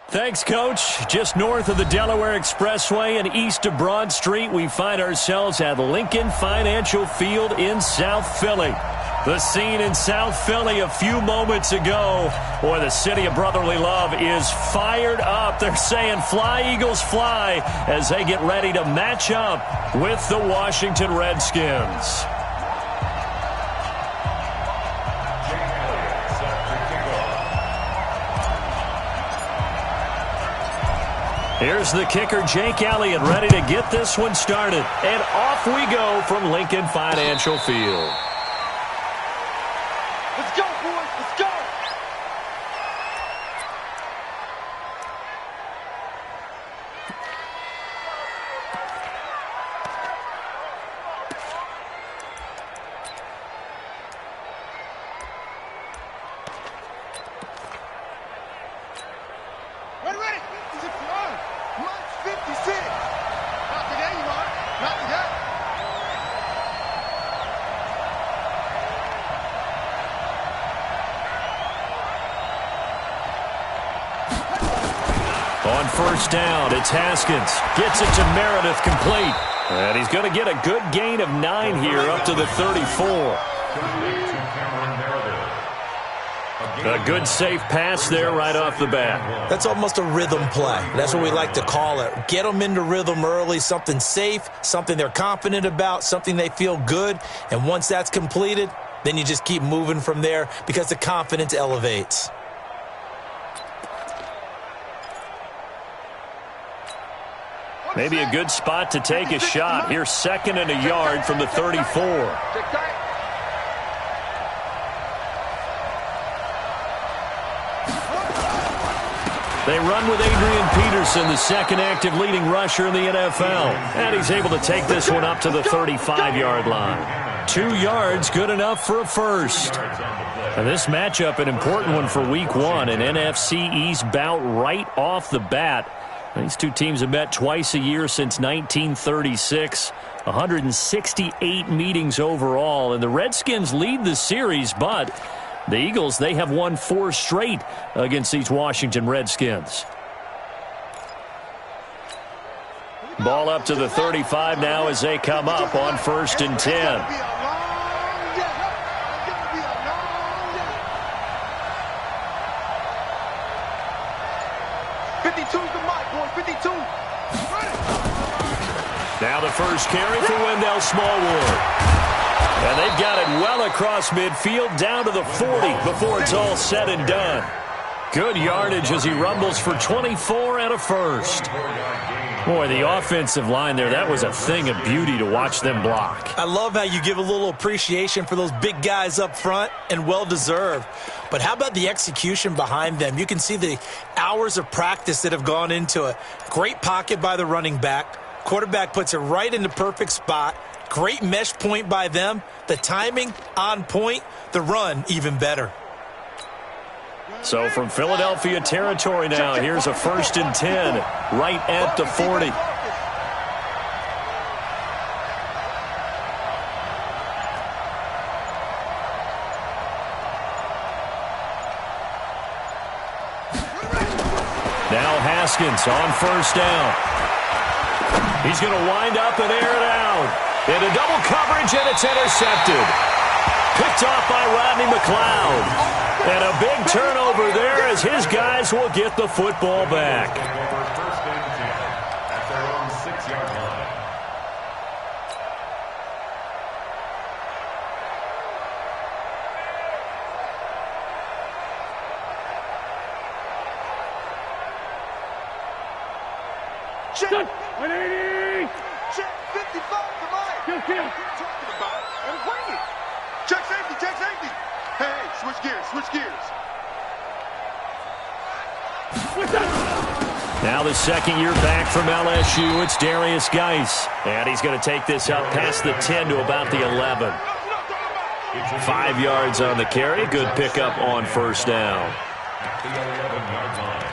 Thanks, Coach. Just north of the Delaware Expressway and east of Broad Street, we find ourselves at Lincoln Financial Field in South Philly. The scene in South Philly a few moments ago. Boy, the city of brotherly love is fired up. They're saying, "Fly, Eagles, fly," as they get ready to match up with the Washington Redskins. Here's the kicker, Jake Elliott, ready to get this one started. And off we go from Lincoln Financial Field. Let's go, boys. Let's go. Ready. Is it flying? March 56. Not today, you are. Not today. On first down, it's Haskins. Gets it to Meredith, complete. And he's going to get a good gain of 9 here up to the 34. A good safe pass there right off the bat. That's almost a rhythm play. That's what we like to call it. Get them into rhythm early, something safe, something they're confident about, something they feel good. And once that's completed, then you just keep moving from there because the confidence elevates. Maybe a good spot to take a shot. Here's 2nd and a yard from the 34. They run with Adrian Peterson, the second active leading rusher in the NFL. And he's able to take this one up to the 35-yard line. 2 yards, good enough for a first. And this matchup, an important one for Week 1, an NFC East bout right off the bat. These two teams have met twice a year since 1936. 168 meetings overall. And the Redskins lead the series, but the Eagles, they have won 4 straight against these Washington Redskins. Ball up to the 35 now as they come up on 1st and 10. 52's the mic, boy. 52. Now the first carry for Wendell Smallwood. And they've got it well across midfield, down to the 40 before it's all said and done. Good yardage as he rumbles for 24 and a first. Boy, the offensive line there, that was a thing of beauty to watch them block. I love how you give a little appreciation for those big guys up front, and well-deserved. But how about the execution behind them? You can see the hours of practice that have gone into it. Great pocket by the running back. Quarterback puts it right in the perfect spot. Great mesh point by them. The timing on point. The run even better. So from Philadelphia territory now, here's a 1st and 10 right at the 40. Now Haskins on first down. He's going to wind up and air it out. Into double coverage, and it's intercepted. Picked off by Rodney McLeod. And a big turnover there as his guys will get the football back. At their own 6-yard line. Check 180. Check 55 to Mike. What are you talking about? I'm waiting. Check safety. Check safety. Hey, switch gears. Switch gears. Now the second year back from LSU, it's Darius Geis. And he's going to take this up past the 10 to about the 11. 5 yards on the carry. Good pickup on first down. At the 11-yard line.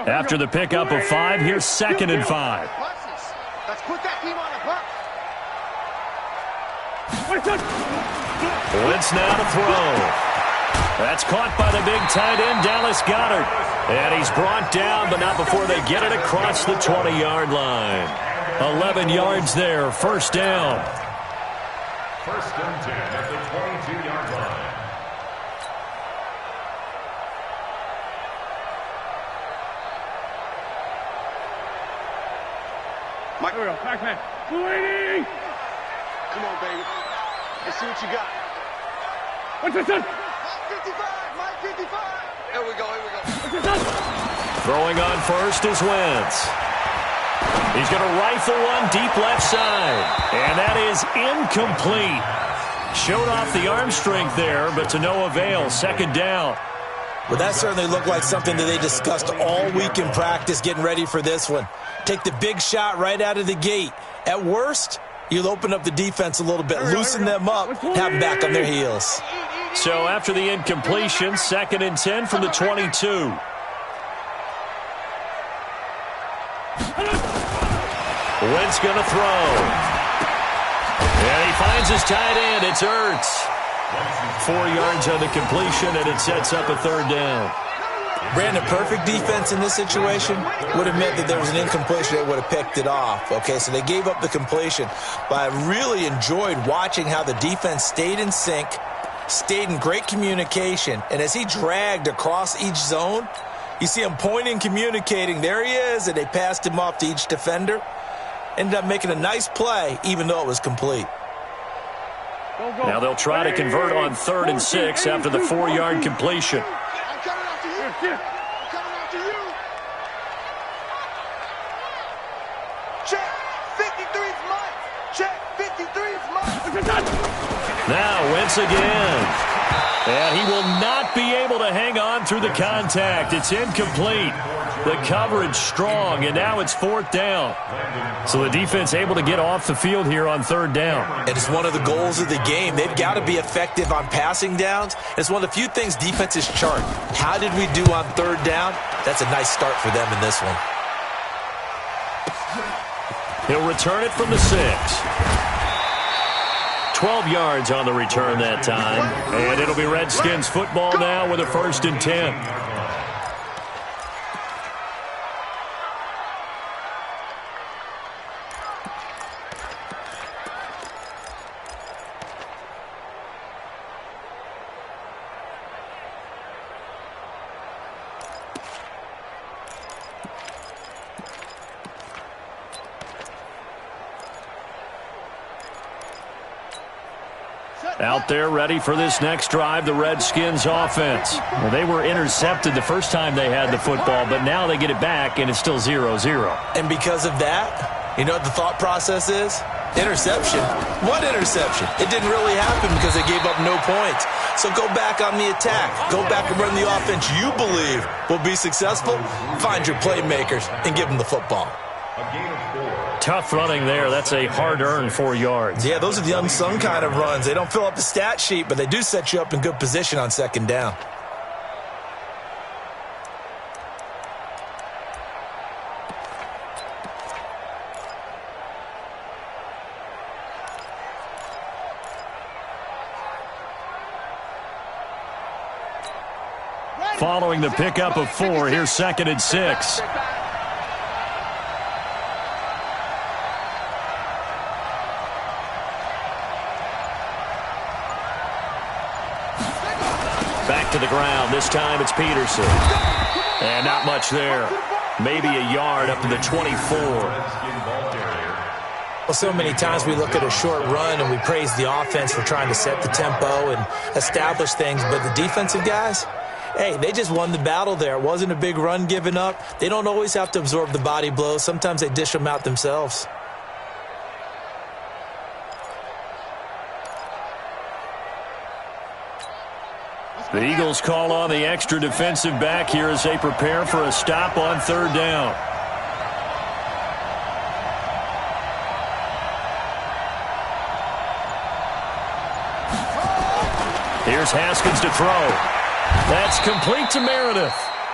After the pickup of 5, here's 2nd and 5. Put that team on a pump. Wentz now to throw. That's caught by the big tight end, Dallas Goedert. And he's brought down, but not before they get it across the 20-yard line. 11 yards there, first down. First and 10 at the 22-yard line. Mike, here we go. Back man. 280. Come on, baby. Let's see what you got. What's this son? Mike 55. Mike 55. Here we go. Here we go. What's this son? Throwing on first is Wentz. He's going to rifle one deep left side. And that is incomplete. Showed off the arm strength there, but to no avail. Second down. Well, that certainly looked like something that they discussed all week in practice getting ready for this one. Take the big shot right out of the gate. At worst, you'll open up the defense a little bit, loosen them up, have them back on their heels. So after the incompletion, second and 10 from the 22. Wentz going to throw. And he finds his tight end. It's Ertz. 4 yards on the completion, and it sets up a third down. Brandon, perfect defense in this situation would have meant that there was an incompletion that would have picked it off. Okay, so they gave up the completion. But I really enjoyed watching how the defense stayed in sync, stayed in great communication, and as he dragged across each zone, you see him pointing, communicating. There he is, and they passed him off to each defender. Ended up making a nice play, even though it was complete. Now they'll try to convert on 3rd and 6 after the 4-yard completion. I'm coming after you. I'm coming after you. Check. 53's Mike. Check. 53's Mike. Now Wentz again. And he will not be able to hang on through the contact. It's incomplete. The coverage strong, and now it's 4th down. So the defense able to get off the field here on 3rd down. It is one of the goals of the game. They've got to be effective on passing downs. It's one of the few things defenses chart. How did we do on 3rd down? That's a nice start for them in this one. He'll return it from the 6. 12 yards on the return that time. And it'll be Redskins football now with a 1st and 10. Out there ready for this next drive, the Redskins offense. Well, they were intercepted the first time they had the football, but now they get it back, and it's still 0-0. And because of that, you know what the thought process is? Interception. What interception? It didn't really happen because they gave up no points. So go back on the attack. Go back and run the offense you believe will be successful. Find your playmakers and give them the football. A gain of 4. Tough running there. That's a hard-earned 4 yards. Yeah, those are the unsung kind of runs. They don't fill up the stat sheet, but they do set you up in good position on 2nd down. Following the pickup of 4, here's 2nd and 6. Back to the ground. This time it's Peterson. And not much there. Maybe a yard up to the 24. Well, so many times we look at a short run and we praise the offense for trying to set the tempo and establish things. But the defensive guys, hey, they just won the battle there. It wasn't a big run given up. They don't always have to absorb the body blows. Sometimes they dish them out themselves. The Eagles call on the extra defensive back here as they prepare for a stop on 3rd down. Here's Haskins to throw. That's complete to Meredith.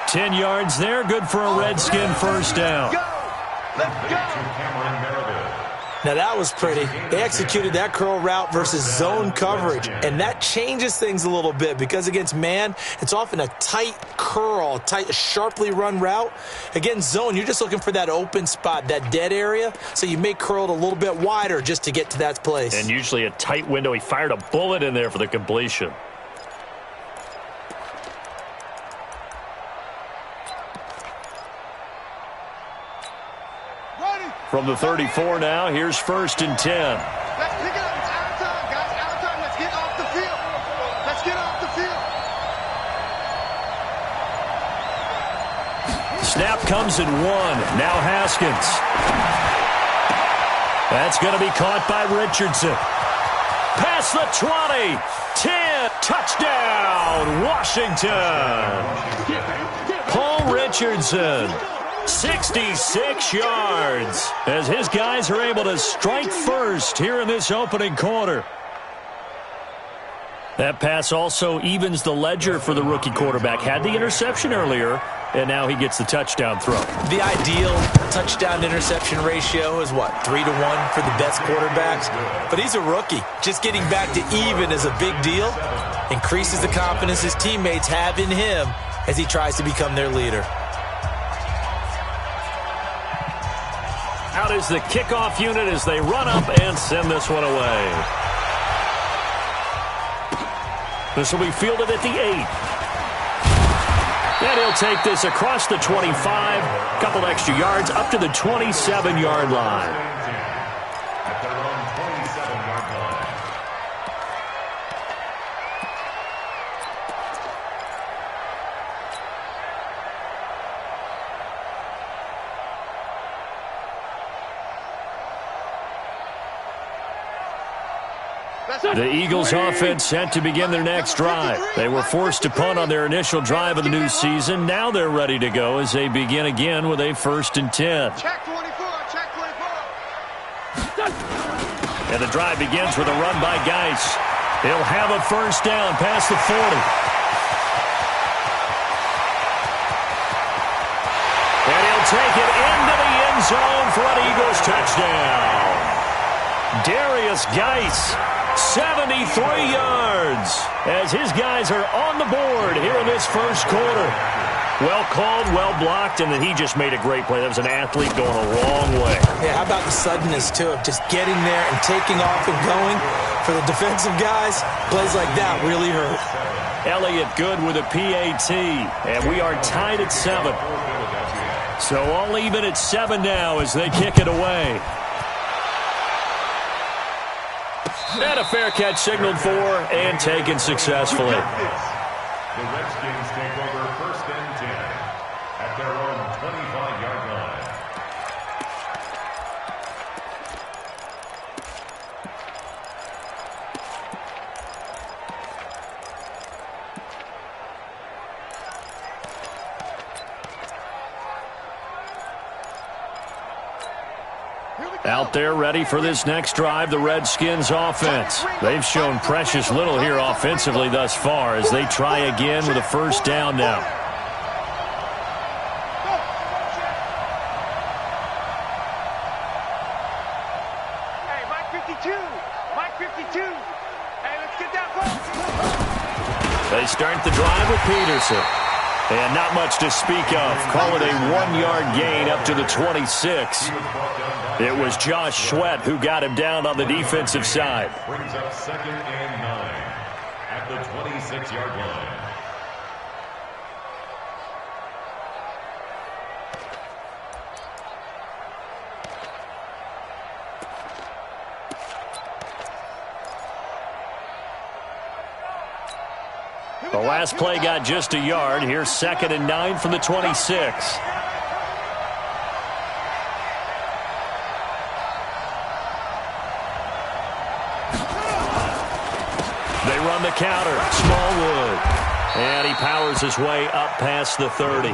10 yards there, good for a Redskin 1st down. Let's go. Cameron Meredith. Now that was pretty. They executed that curl route versus zone coverage, and that changes things a little bit because against man, it's often a tight curl, tight, sharply run route. Against zone, you're just looking for that open spot, that dead area, so you may curl it a little bit wider just to get to that place. And usually a tight window. He fired a bullet in there for the completion. From the 34 now, here's 1st and 10. Let's pick it up. It's out of time, guys. Out of time. Let's get off the field. Let's get off the field. Snap comes in 1. Now Haskins. That's going to be caught by Richardson. Past the 20. 10. Touchdown, Washington. Paul Richardson. 66 yards as his guys are able to strike first here in this opening quarter. That pass also evens the ledger for the rookie quarterback. Had the interception earlier, and now he gets the touchdown throw. The ideal touchdown-interception ratio is, what, 3-to-1 for the best quarterbacks? But he's a rookie. Just getting back to even is a big deal. Increases the confidence his teammates have in him as he tries to become their leader. Out is the kickoff unit as they run up and send this one away. This will be fielded at the 8. And he'll take this across the 25, couple extra yards up to the 27-yard line. At their own 27-yard line. The Eagles offense set to begin their next drive. They were forced to punt on their initial drive of the new season. Now they're ready to go as they begin again with a 1st and 10. Check 24. Check 24. And the drive begins with a run by Geis. He'll have a first down past the 40. And he'll take it into the end zone for an Eagles touchdown. Darius Geis, 73 yards, as his guys are on the board here in this first quarter. Well called, well blocked, and then he just made a great play. That was an athlete going a long way. Yeah, how about the suddenness, too, of just getting there and taking off and going? For the defensive guys, plays like that really hurt. Elliott Good with a PAT, and we are tied at 7. So all even at 7 now as they kick it away. And a fair catch signaled for and taken successfully. The Redskins take over 1st and 10 at their own 25-yard line. Out there ready for this next drive, the Redskins offense. They've shown precious little here offensively thus far as they try again with a first down now. Hey, Mike 52. Mike 52. Hey, let's get that ball. They start the drive with Peterson. And not much to speak of. Call it a 1-yard gain up to the 26. It was Josh Sweat who got him down on the defensive side. Brings up 2nd and 9 at the 26-yard line. The last play got just a yard. Here's 2nd and 9 from the 26. They run the counter. Smallwood. And he powers his way up past the 30.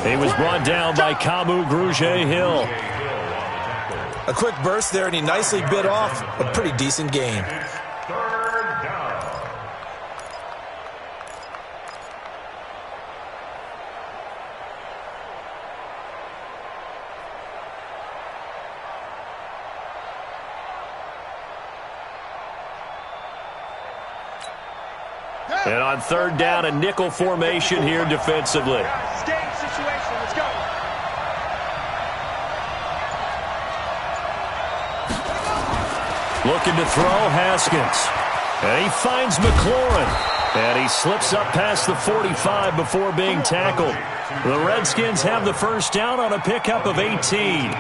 He was brought down by Kamu Grugier-Hill. A quick burst there, and he nicely bit off a pretty decent gain. And on third down, a nickel formation here defensively. Guys, it's game situation. Let's go. Looking to throw, Haskins. And he finds McLaurin. And he slips up past the 45 before being tackled. The Redskins have the first down on a pickup of 18.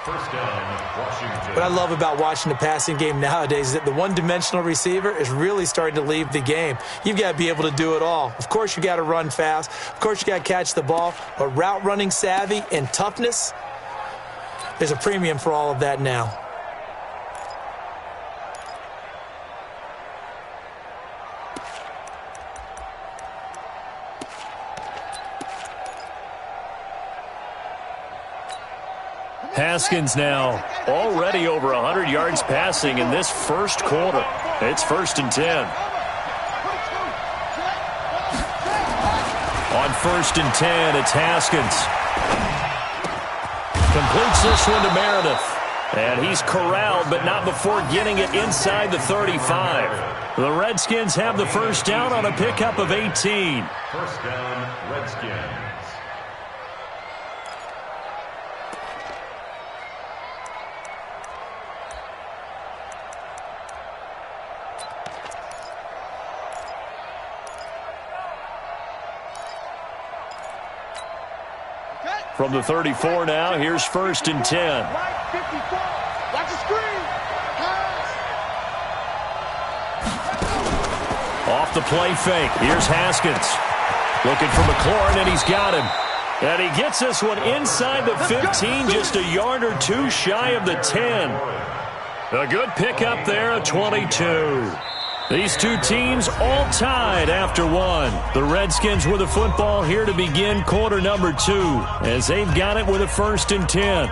First down, Washington. What I love about watching the passing game nowadays is that the one-dimensional receiver is really starting to leave the game. You've got to be able to do it all. Of course, you got to run fast. Of course, you got to catch the ball. But route running savvy and toughness, there's a premium for all of that now. Haskins now already over 100 yards passing in this first quarter. It's 1st and 10. On 1st and 10, it's Haskins. Completes this one to Meredith. And he's corralled, but not before getting it inside the 35. The Redskins have the first down on a pickup of 18. First down, Redskins. From the 34 now, here's 1st and 10. Right 54. Watch the screen. Pass. Off the play fake. Here's Haskins. Looking for McLaurin, and he's got him. And he gets this one inside the 15, just a yard or two shy of the 10. A good pickup there, a 22. These two teams all tied after one. The Redskins with the football here to begin quarter number 2, as they've got it with a 1st and 10.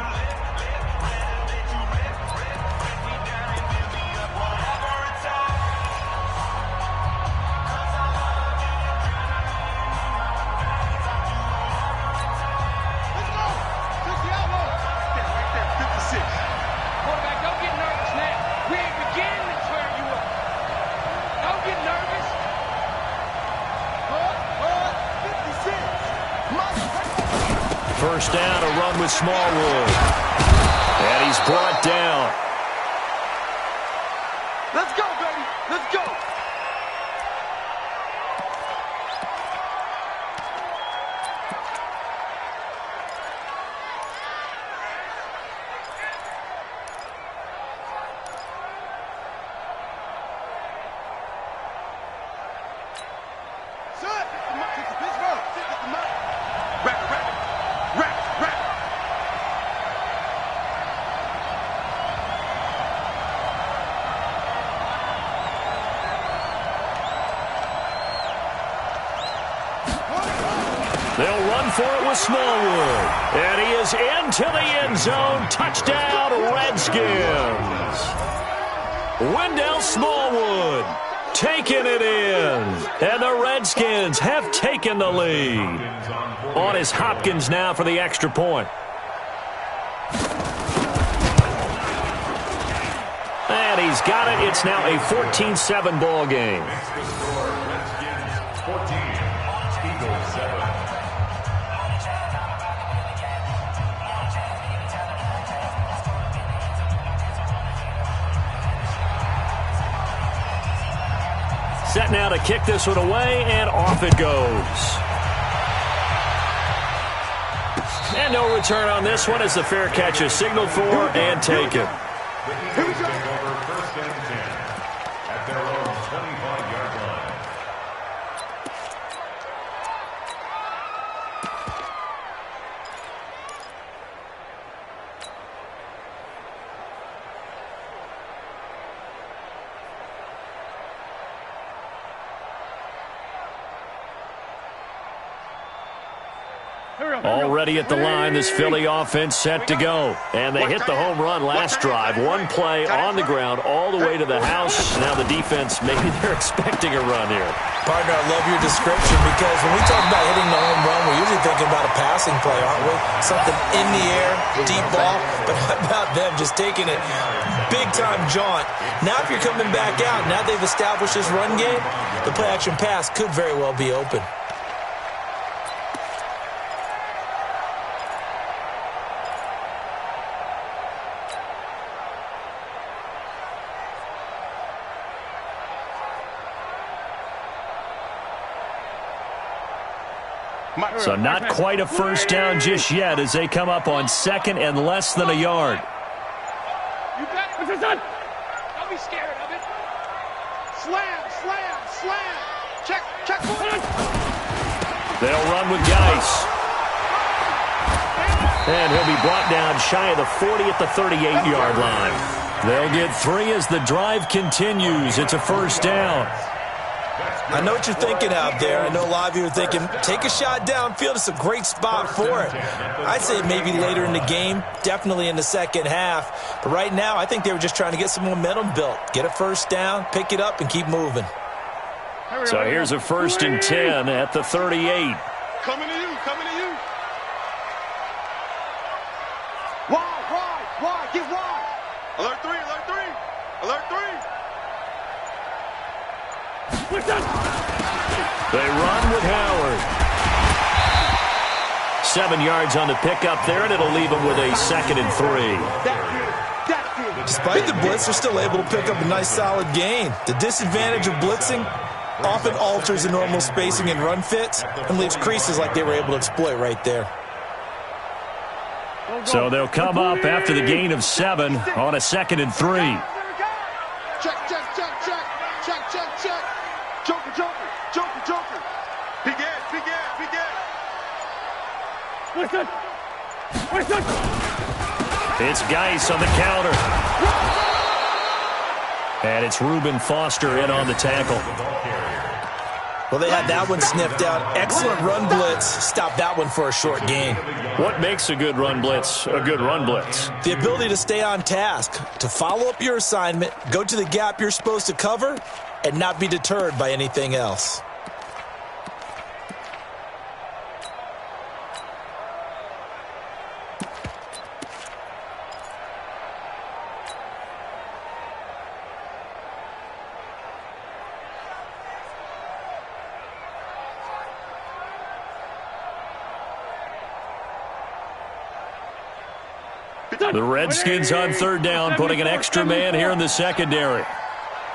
First down, a run with Smallwood. And he's brought down. Let's go, baby. Let's go. They'll run for it with Smallwood. And he is into the end zone. Touchdown, Redskins. Wendell Smallwood taking it in. And the Redskins have taken the lead. On is Hopkins now for the extra point. And he's got it. It's now a 14-7 ball game. Redskins 14, Eagles 7. Set now to kick this one away, and off it goes. And no return on this one as the fair catch is signaled for and taken. The Eagles take over 1st and 10 at their own 25-yard line. Here Already at the line, this Philly offense set to go. And they hit the home run last drive. One play on the ground all the way to the house. Now the defense, maybe they're expecting a run here. Partner, I love your description because when we talk about hitting the home run, we're usually thinking about a passing play, aren't we? Something in the air, deep ball. But how about them just taking it big-time jaunt? Now if you're coming back out, now they've established this run game, the play-action pass could very well be open. So not quite a first down just yet as they come up on second and less than a yard. You got it. What's this done? Don't be scared of it. Slam, slam, slam. Check, check. They'll run with Geis. And he'll be brought down shy of the 40 at the 38-yard line. They'll get 3 as the drive continues. It's a first down. I know what you're thinking out there. I know a lot of you are thinking, take a shot downfield. It's a great spot for it. I'd say maybe later in the game, definitely in the second half. But right now, I think they were just trying to get some momentum built. Get a first down, pick it up, and keep moving. So here's a 1st and 10 at the 38. Coming to you, coming to you. Wide, get wide. Alert 3, alert 3, alert 3. They run with Howard. 7 yards on the pickup there, and it'll leave them with a 2nd and 3. Despite the blitz, they're still able to pick up a nice solid gain. The disadvantage of blitzing often alters the normal spacing and run fits and leaves creases like they were able to exploit right there. So they'll come up after the gain of 7 on a 2nd and 3. Check. Joker. Big ass. Listen. It's Geis on the counter. And it's Reuben Foster in on the tackle. Well, they had that one sniffed out. Excellent run blitz. Stop that one for a short gain. What makes a good run blitz a good run blitz? The ability to stay on task, to follow up your assignment, go to the gap you're supposed to cover, and not be deterred by anything else. The Redskins on 3rd down, putting an extra man here in the secondary.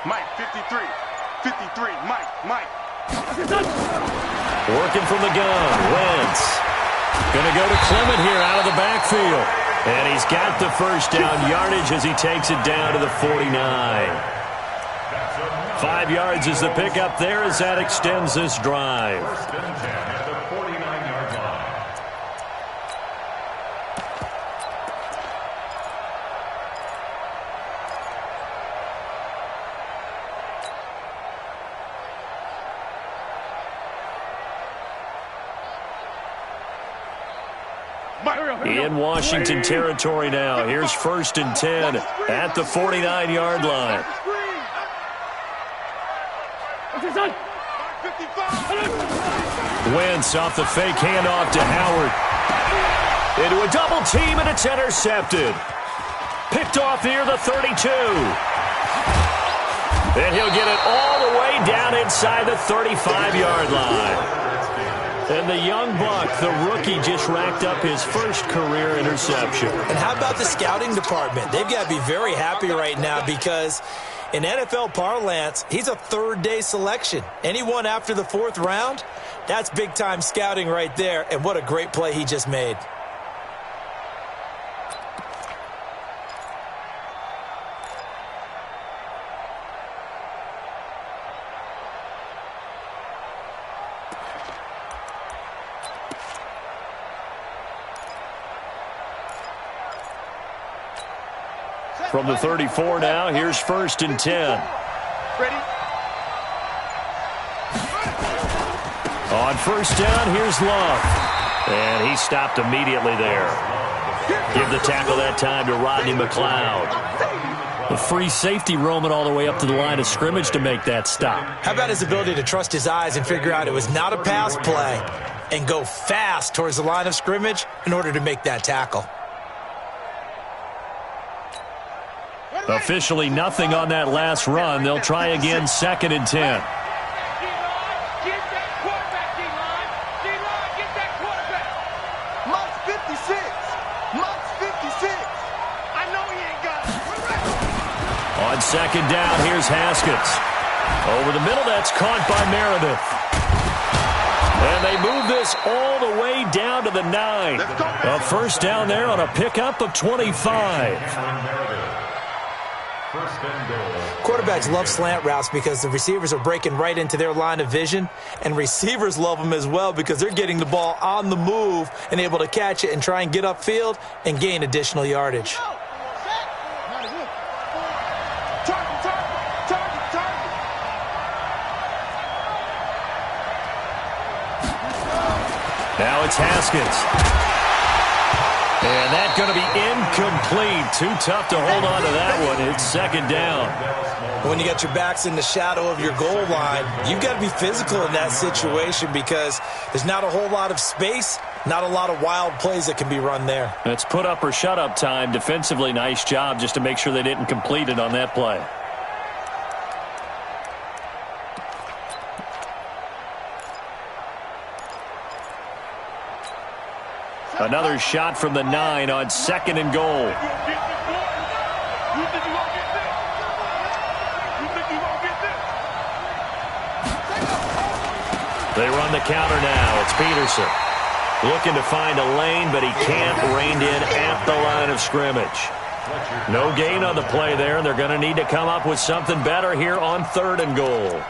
Mike, 53, Mike. Working from the gun, Wentz. Going to go to Clement here out of the backfield. And he's got the first down yardage as he takes it down to the 49. 5 yards is the pickup there as that extends this drive. In Washington territory now. Here's 1st and 10 at the 49-yard line. Wentz off the fake handoff to Howard. Into a double team, and it's intercepted. Picked off near the 32. And he'll get it all the way down inside the 35-yard line. And the young buck, the rookie, just racked up his first career interception. And how about the scouting department? They've got to be very happy right now because in NFL parlance, he's a 3rd-day selection. Anyone after the 4th round, that's big-time scouting right there. And what a great play he just made. From the 34 now, here's 1st and 10. Ready? On 1st down, here's Love. And he stopped immediately there. Give the tackle that time to Rodney McLeod. The free safety roaming all the way up to the line of scrimmage to make that stop. How about his ability to trust his eyes and figure out it was not a pass play and go fast towards the line of scrimmage in order to make that tackle? Officially nothing on that last run. They'll try again, 2nd and 10. On 2nd down, here's Haskins. Over the middle, that's caught by Meredith. And they move this all the way down to the 9. A first down there on a pickup of 25. Quarterbacks love slant routes because the receivers are breaking right into their line of vision, and receivers love them as well because they're getting the ball on the move and able to catch it and try and get upfield and gain additional yardage. Now it's Haskins. And that's going to be incomplete. Too tough to hold on to that one. It's 2nd down. When you got your backs in the shadow of your goal line, you've got to be physical in that situation because there's not a whole lot of space, not a lot of wild plays that can be run there. It's put up or shut up time. Defensively, nice job just to make sure they didn't complete it on that play. Another shot from the 9 on 2nd and goal. They run the counter now. It's Peterson. Looking to find a lane, but he can't. Reined in at the line of scrimmage. No gain on the play there, and they're going to need to come up with something better here on 3rd and goal.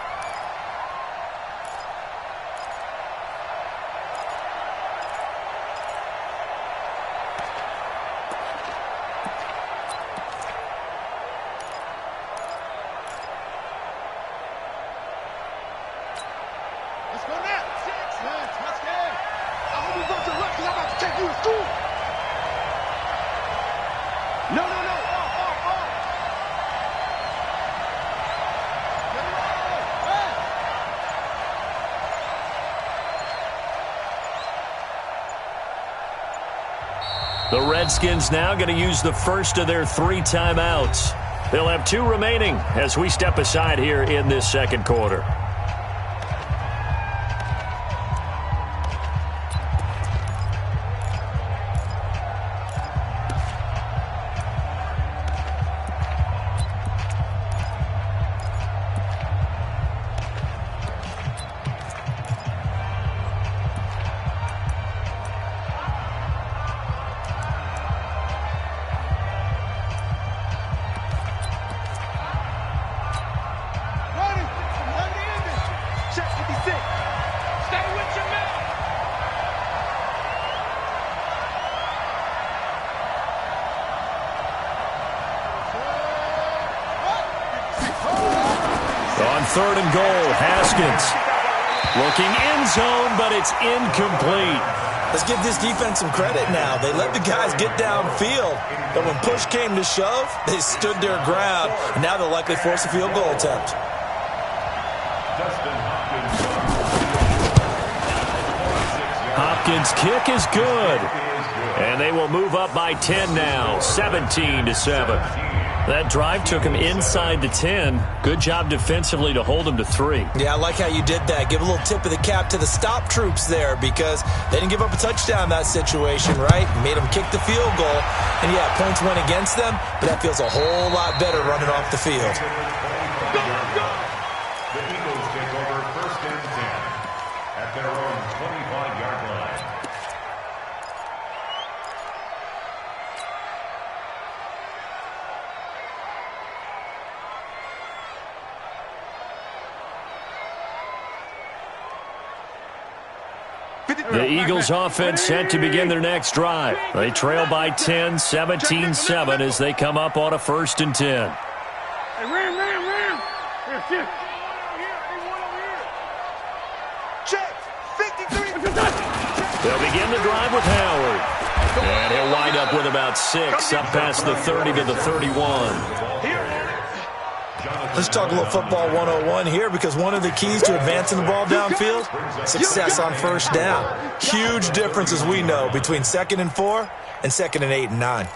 The Redskins now going to use the first of their 3 timeouts. They'll have 2 remaining as we step aside here in this 2nd quarter. On 3rd and goal, Haskins. Looking end zone, but it's incomplete. Let's give this defense some credit now. They let the guys get downfield, but when push came to shove, they stood their ground, and now they'll likely force a field goal attempt. Hopkins' kick is good. And they will move up by 10 now, 17-7. That drive took him inside the 10. Good job defensively to hold him to 3. Yeah, I like how you did that. Give a little tip of the cap to the stop troops there because they didn't give up a touchdown in that situation, right? Made them kick the field goal. And, yeah, points went against them, but that feels a whole lot better running off the field. The Eagles take over 1st and 10 at their own 25-yard line. The Eagles offense set to begin their next drive. They trail by 10, 17-7 as they come up on a 1st and 10. Hey, Ram. Here. Check. 53. The They'll begin the drive with Howard. And he'll wind up with about 6, up past the 30 to the 31. Let's talk a little football 101 here, because one of the keys to advancing the ball downfield, success on first down. Huge difference, as we know, between 2nd and 4 and 2nd and 8 and 9.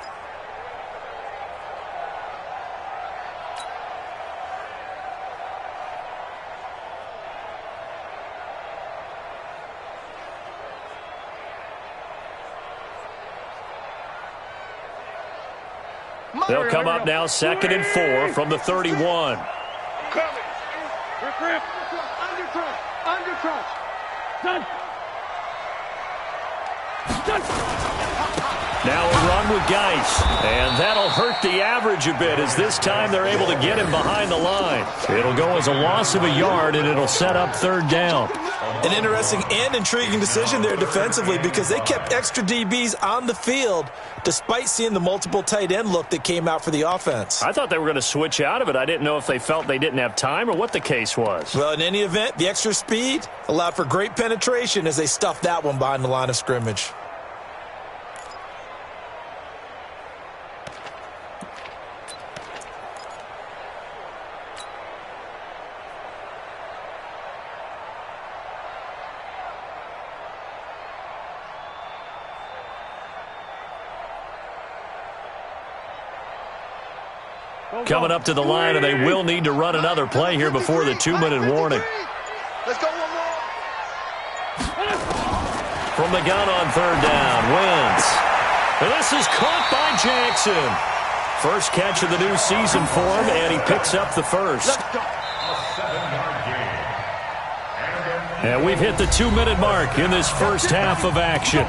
They'll come up now 2nd and 4 from the 31. Rip. Under crunch. Done. Now a run with Geis, and that'll hurt the average a bit, as this time they're able to get him behind the line. It'll go as a loss of a yard, and it'll set up 3rd down. An interesting and intriguing decision there defensively, because they kept extra DBs on the field despite seeing the multiple tight end look that came out for the offense. I thought they were going to switch out of it. I didn't know if they felt they didn't have time or what the case was. Well, in any event, the extra speed allowed for great penetration as they stuffed that one behind the line of scrimmage. Coming up to the line, and they will need to run another play here before the 2-minute warning. Let's go one more. From the gun on 3rd down, Wentz. And this is caught by Jackson. First catch of the new season for him, and he picks up the first. And we've hit the 2-minute mark in this first half of action.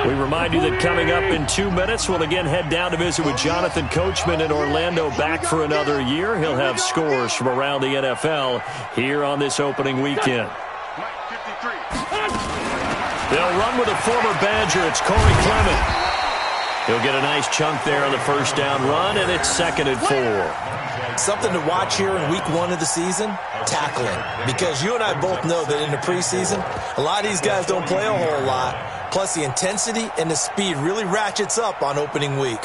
We remind you that coming up in 2 minutes, we'll again head down to visit with Jonathan Coachman in Orlando, back for another year. He'll have scores from around the NFL here on this opening weekend. They'll run with a former Badger. It's Corey Clement. He'll get a nice chunk there on the first down run, and it's 2nd and 4. Something to watch here in week 1 of the season, tackling. Because you and I both know that in the preseason, a lot of these guys don't play a whole lot. Plus, the intensity and the speed really ratchets up on opening week.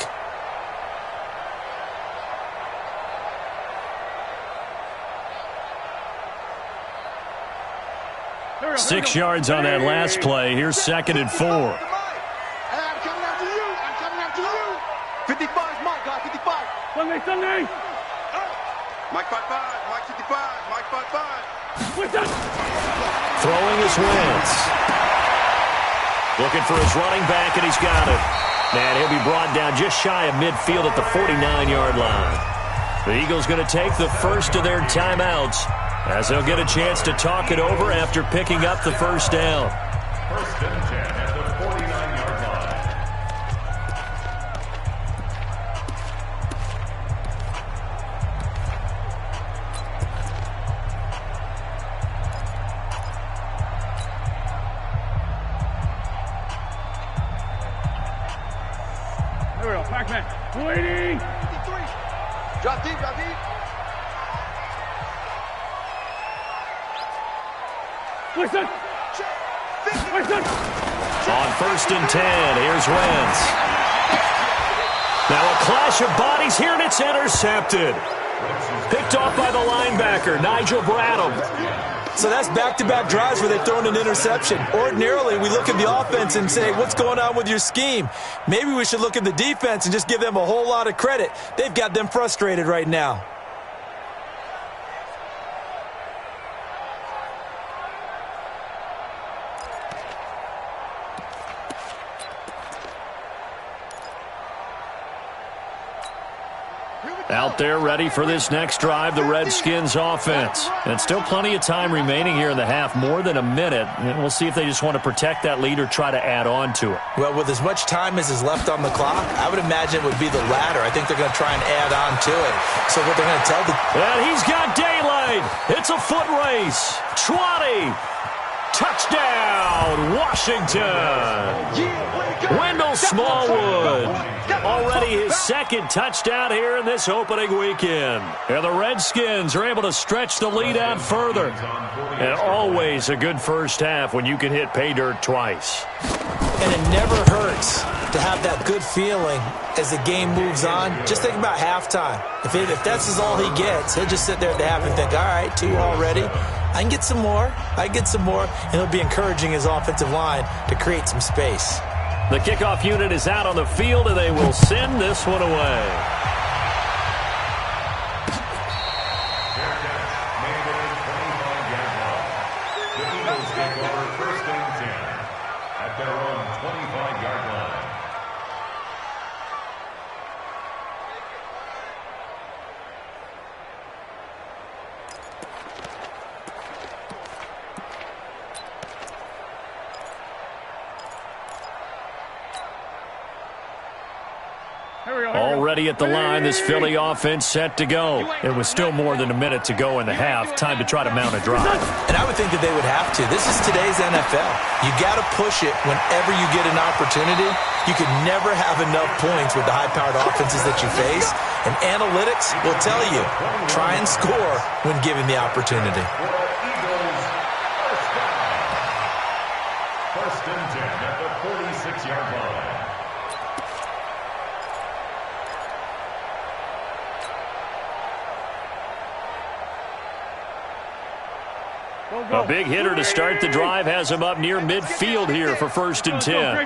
Six yards on that last play. Here's 2nd and 4. I'm coming after you. I'm coming after you. 55 is my guy. 55. Sunday. Mike 55. Mike 55. Mike 55. What's up? Throwing is Wentz. Looking for his running back, and he's got it. And he'll be brought down just shy of midfield at the 49-yard line. The Eagles going to take the first of their timeouts, as they'll get a chance to talk it over after picking up the first down. 1st and 10 at the 49-yard line. Pac-Man. 280. 53. Drop deep. Listen. On 1st and 10, here's Wentz. Now a clash of bodies here, and it's intercepted. Picked off by the linebacker, Nigel Bradham. So that's back-to-back drives where they've thrown an interception. Ordinarily, we look at the offense and say, what's going on with your scheme? Maybe we should look at the defense and just give them a whole lot of credit. They've got them frustrated right now. Out there ready for this next drive, the Redskins offense. And still plenty of time remaining here in the half, more than a minute. And we'll see if they just want to protect that lead or try to add on to it. Well, with as much time as is left on the clock, I would imagine it would be the latter. I think they're going to try and add on to it. So what they're going to tell the... And he's got daylight. It's a foot race. 20. Touchdown, Washington. Wendell Smallwood. Already his second touchdown here in this opening weekend. And the Redskins are able to stretch the lead out further. And always a good first half when you can hit pay dirt twice. And it never hurts to have that good feeling as the game moves on. Just think about halftime. If that's all he gets, he'll just sit there at the half and think, all right, 2 already. I can get some more. And he'll be encouraging his offensive line to create some space. The kickoff unit is out on the field, and they will send this one away. The Eagles take over first and 10 at their own 25-yard line. Already at the line, this Philly offense set to go. It was still more than a minute to go in the half. Time to try to mount a drive. And I would think that they would have to. This is today's NFL. You got to push it whenever you get an opportunity. You could never have enough points with the high-powered offenses that you face. And analytics will tell you, try and score when given the opportunity. First and 10 at the 46-yard line. A big hitter to start the drive has him up near midfield here for first and 10.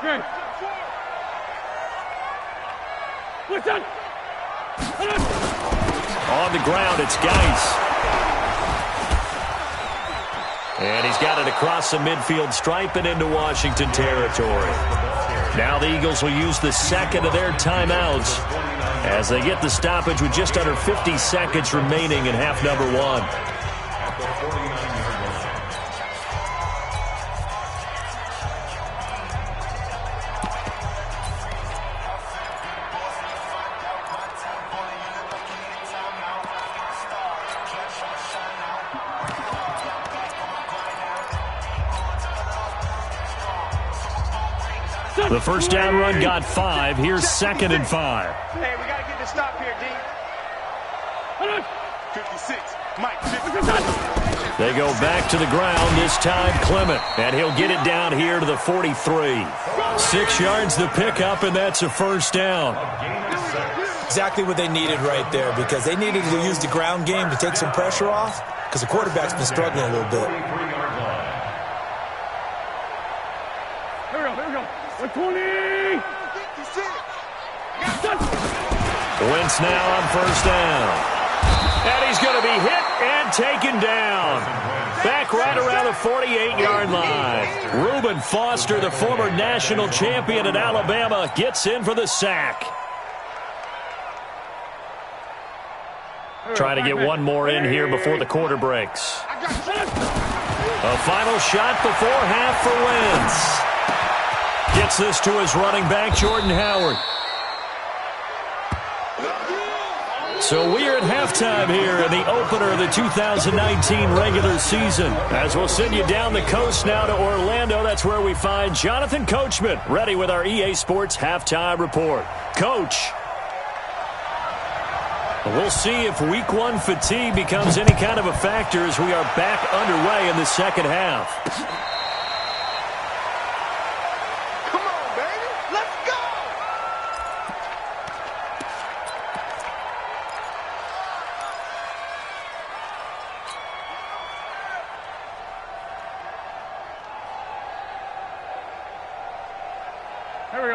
On the ground, it's Geis. And he's got it across the midfield stripe and into Washington territory. Now the Eagles will use the second of their timeouts as they get the stoppage with just under 50 seconds remaining in half number 1. The first down run got 5. Here's second and 5. Hey, we got to get this stop here, D. 56. Mike, 56. They go back to the ground, this time Clement. And he'll get it down here to the 43. 6 yards the pickup, and that's a first down. Exactly what they needed right there, because they needed to use the ground game to take some pressure off, because the quarterback's been struggling a little bit. Here we go. 20. 56. Wentz now on first down. And he's going to be hit and taken down. Back right around the 48-yard line. Reuben Foster, the former national champion at Alabama, gets in for the sack. Trying to get one more in here before the quarter breaks. A final shot before half for Wentz. Gets this to his running back, Jordan Howard. So we are at halftime here in the opener of the 2019 regular season. As we'll send you down the coast now to Orlando, that's where we find Jonathan Coachman, ready with our EA Sports halftime report. Coach. We'll see if week 1 fatigue becomes any kind of a factor as we are back underway in the second half.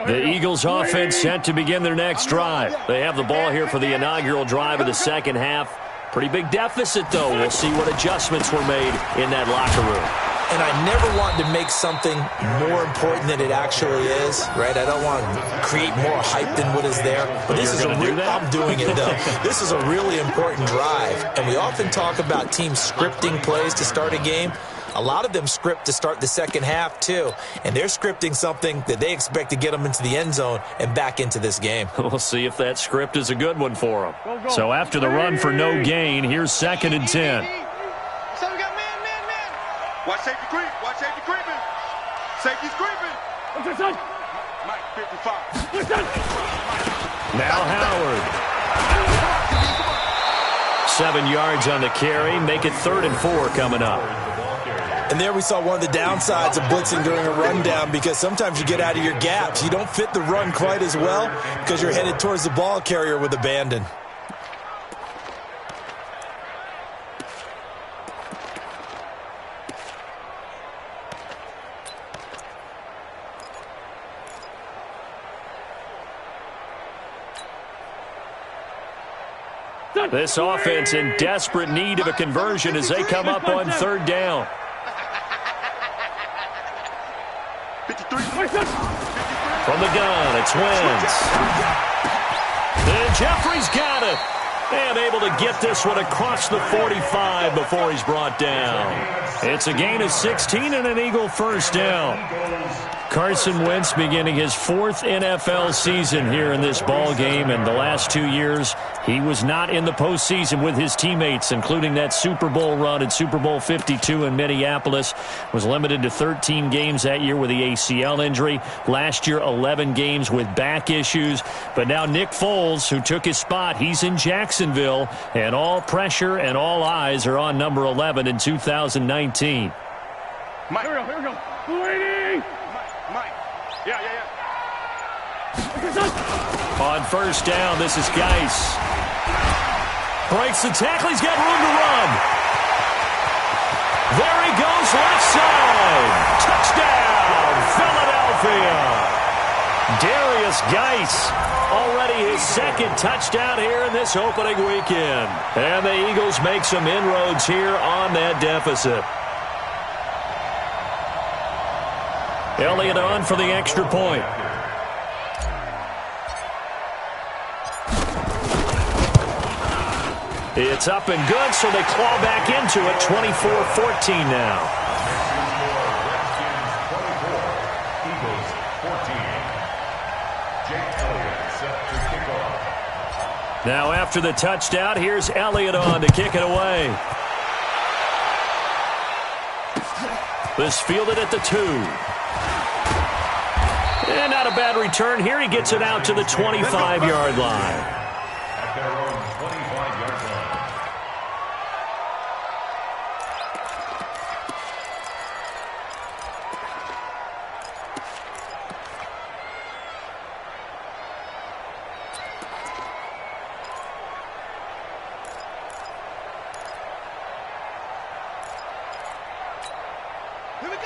The Eagles offense set to begin their next drive. They have the ball here for the inaugural drive of the second half. Pretty big deficit, though. We'll see what adjustments were made in that locker room. And I never want to make something more important than it actually is, right? I don't want to create more hype than what is there. But this is I'm doing it, though. This is a really important drive. And we often talk about teams scripting plays to start a game. A lot of them script to start the second half, too. And they're scripting something that they expect to get them into the end zone and back into this game. We'll see if that script is a good one for them. So after the run for no gain, here's 2nd and 10. So we got man. Watch safety creep. Watch safety creeping. Safety's creeping. What's that, son? Mike, 55. What's that? Now Howard. 7 yards on the carry. Make it 3rd and 4 coming up. And there we saw one of the downsides of blitzing during a rundown, because sometimes you get out of your gaps. You don't fit the run quite as well because you're headed towards the ball carrier with abandon. This offense in desperate need of a conversion as they come up on 3rd down. 53. From the gun, it's Wentz. And Jeffrey's got it. And able to get this one across the 45 before he's brought down. It's a gain of 16 and an Eagle first down. Carson Wentz beginning his 4th NFL season here in this ball game, and the last 2 years he was not in the postseason with his teammates, including that Super Bowl run at Super Bowl 52 in Minneapolis. Was limited to 13 games that year with the ACL injury. Last year 11 games with back issues. But now Nick Foles, who took his spot, he's in Jacksonville, and all pressure and all eyes are on number 11 in 2019. Mike. Here we go. Waiting. Mike. Yeah. On 1st down, this is Geis. Breaks the tackle. He's got room to run. There he goes, left side. Touchdown, Philadelphia. Darius Geis, already his 2nd touchdown here in this opening weekend. And the Eagles make some inroads here on that deficit. Elliott on for the extra point. It's up and good, so they claw back into it, 24-14 now. Eagles 14. Jake Elliott set to kick off. Now after the touchdown, here's Elliott on to kick it away. This fielded at the 2. And not a bad return here. He gets it out to the 25-yard line. At their own 25-yard line.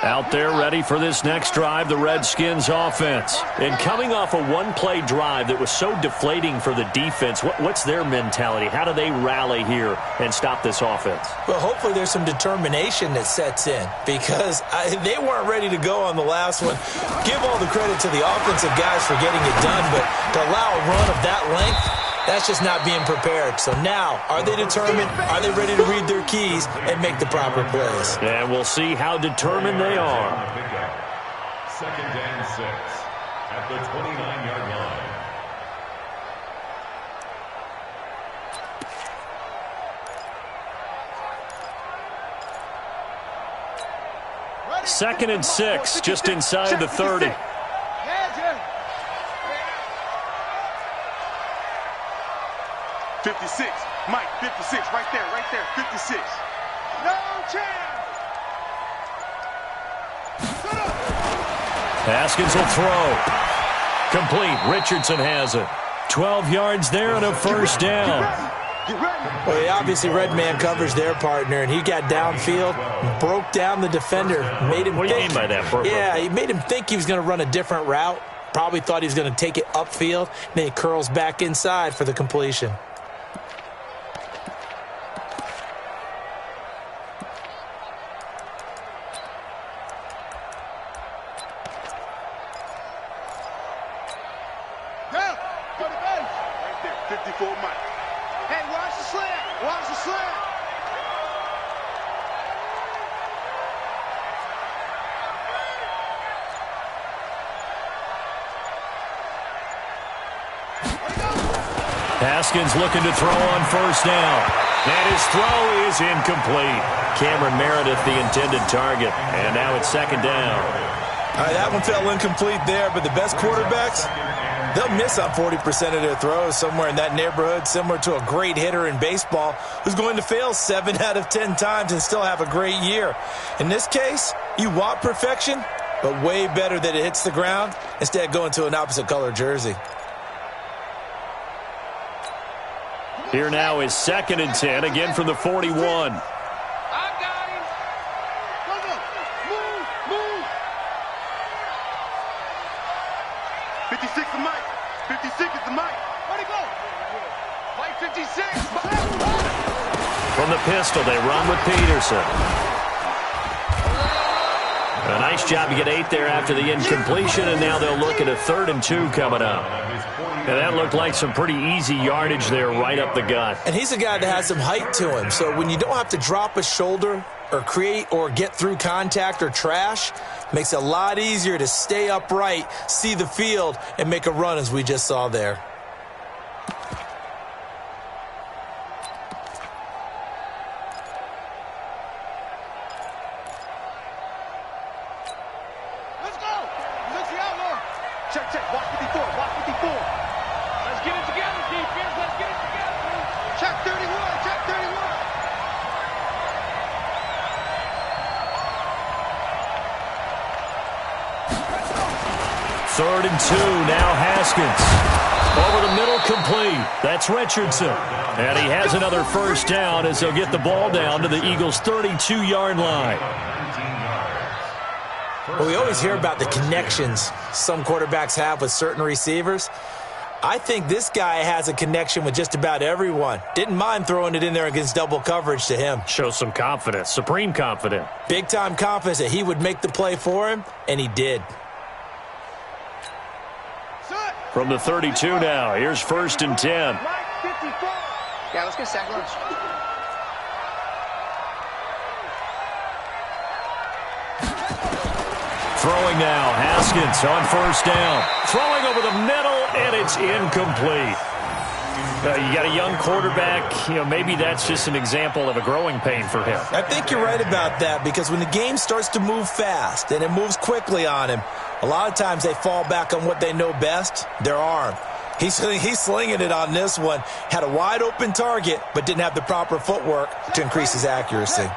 Out there ready for this next drive, the Redskins offense. And coming off a one-play drive that was so deflating for the defense, what's their mentality? How do they rally here and stop this offense? Well, hopefully there's some determination that sets in, because they weren't ready to go on the last one. Give all the credit to the offensive guys for getting it done, but to allow a run of that length, that's just not being prepared. So now, are they determined? Are they ready to read their keys and make the proper plays? And we'll see how determined they are. 2nd and 6 at the 29-yard line. Second and 6, just inside the 30. 56. Mike, 56. Right there. 56. No chance. Haskins will throw. Complete. Richardson has it. 12 yards there and a first down. Well, he obviously red man covers their partner, and he got downfield, broke down the defender, made him What do you mean by that? Yeah, he made him think he was going to run a different route. Probably thought he was going to take it upfield, and then he curls back inside for the completion. 54 Mike. Hey, watch the slant. Watch the slant. Haskins looking to throw on first down. And his throw is incomplete. Cameron Meredith, the intended target. And now it's second down. All right, that one fell incomplete there, but the best quarterbacks, they'll miss on 40% of their throws, somewhere in that neighborhood, similar to a great hitter in baseball who's going to fail 7 out of 10 times and still have a great year. In this case, you want perfection, but way better that it hits the ground instead of going to an opposite color jersey. Here now is second and 10, again from the 41. I got him. Go. Move. 56 to Mike. 56 is the Mike. Where'd he go? Mike 56. From the pistol, they run with Peterson. A nice job to get 8 there after the incompletion, and now they'll look at a 3rd and 2 coming up. And that looked like some pretty easy yardage there right up the gut. And he's a guy that has some height to him, so when you don't have to drop a shoulder or create or get through contact or trash, makes it a lot easier to stay upright, see the field, and make a run as we just saw there. Let's go. Let's see outlaw. Check. Block 54. Block 54. Let's get it together, defense. Let's get it together. Check 31. Check 31. Third and 2, now Haskins. Over the middle, complete. That's Richardson. And he has another first down as they'll get the ball down to the Eagles' 32-yard line. Well, we always hear about the connections some quarterbacks have with certain receivers. I think this guy has a connection with just about everyone. Didn't mind throwing it in there against double coverage to him. Shows some confidence, supreme confidence. Big-time confidence that he would make the play for him, and he did. From the 32 now, here's 1st and 10. Yeah, let's get sack lunch. Throwing now, Haskins on first down. Throwing over the middle, and it's incomplete. You got a young quarterback, maybe that's just an example of a growing pain for him. I think you're right about that, because when the game starts to move fast and it moves quickly on him, a lot of times they fall back on what they know best, their arm. He's slinging it on this one. Had a wide open target, but didn't have the proper footwork to increase his accuracy.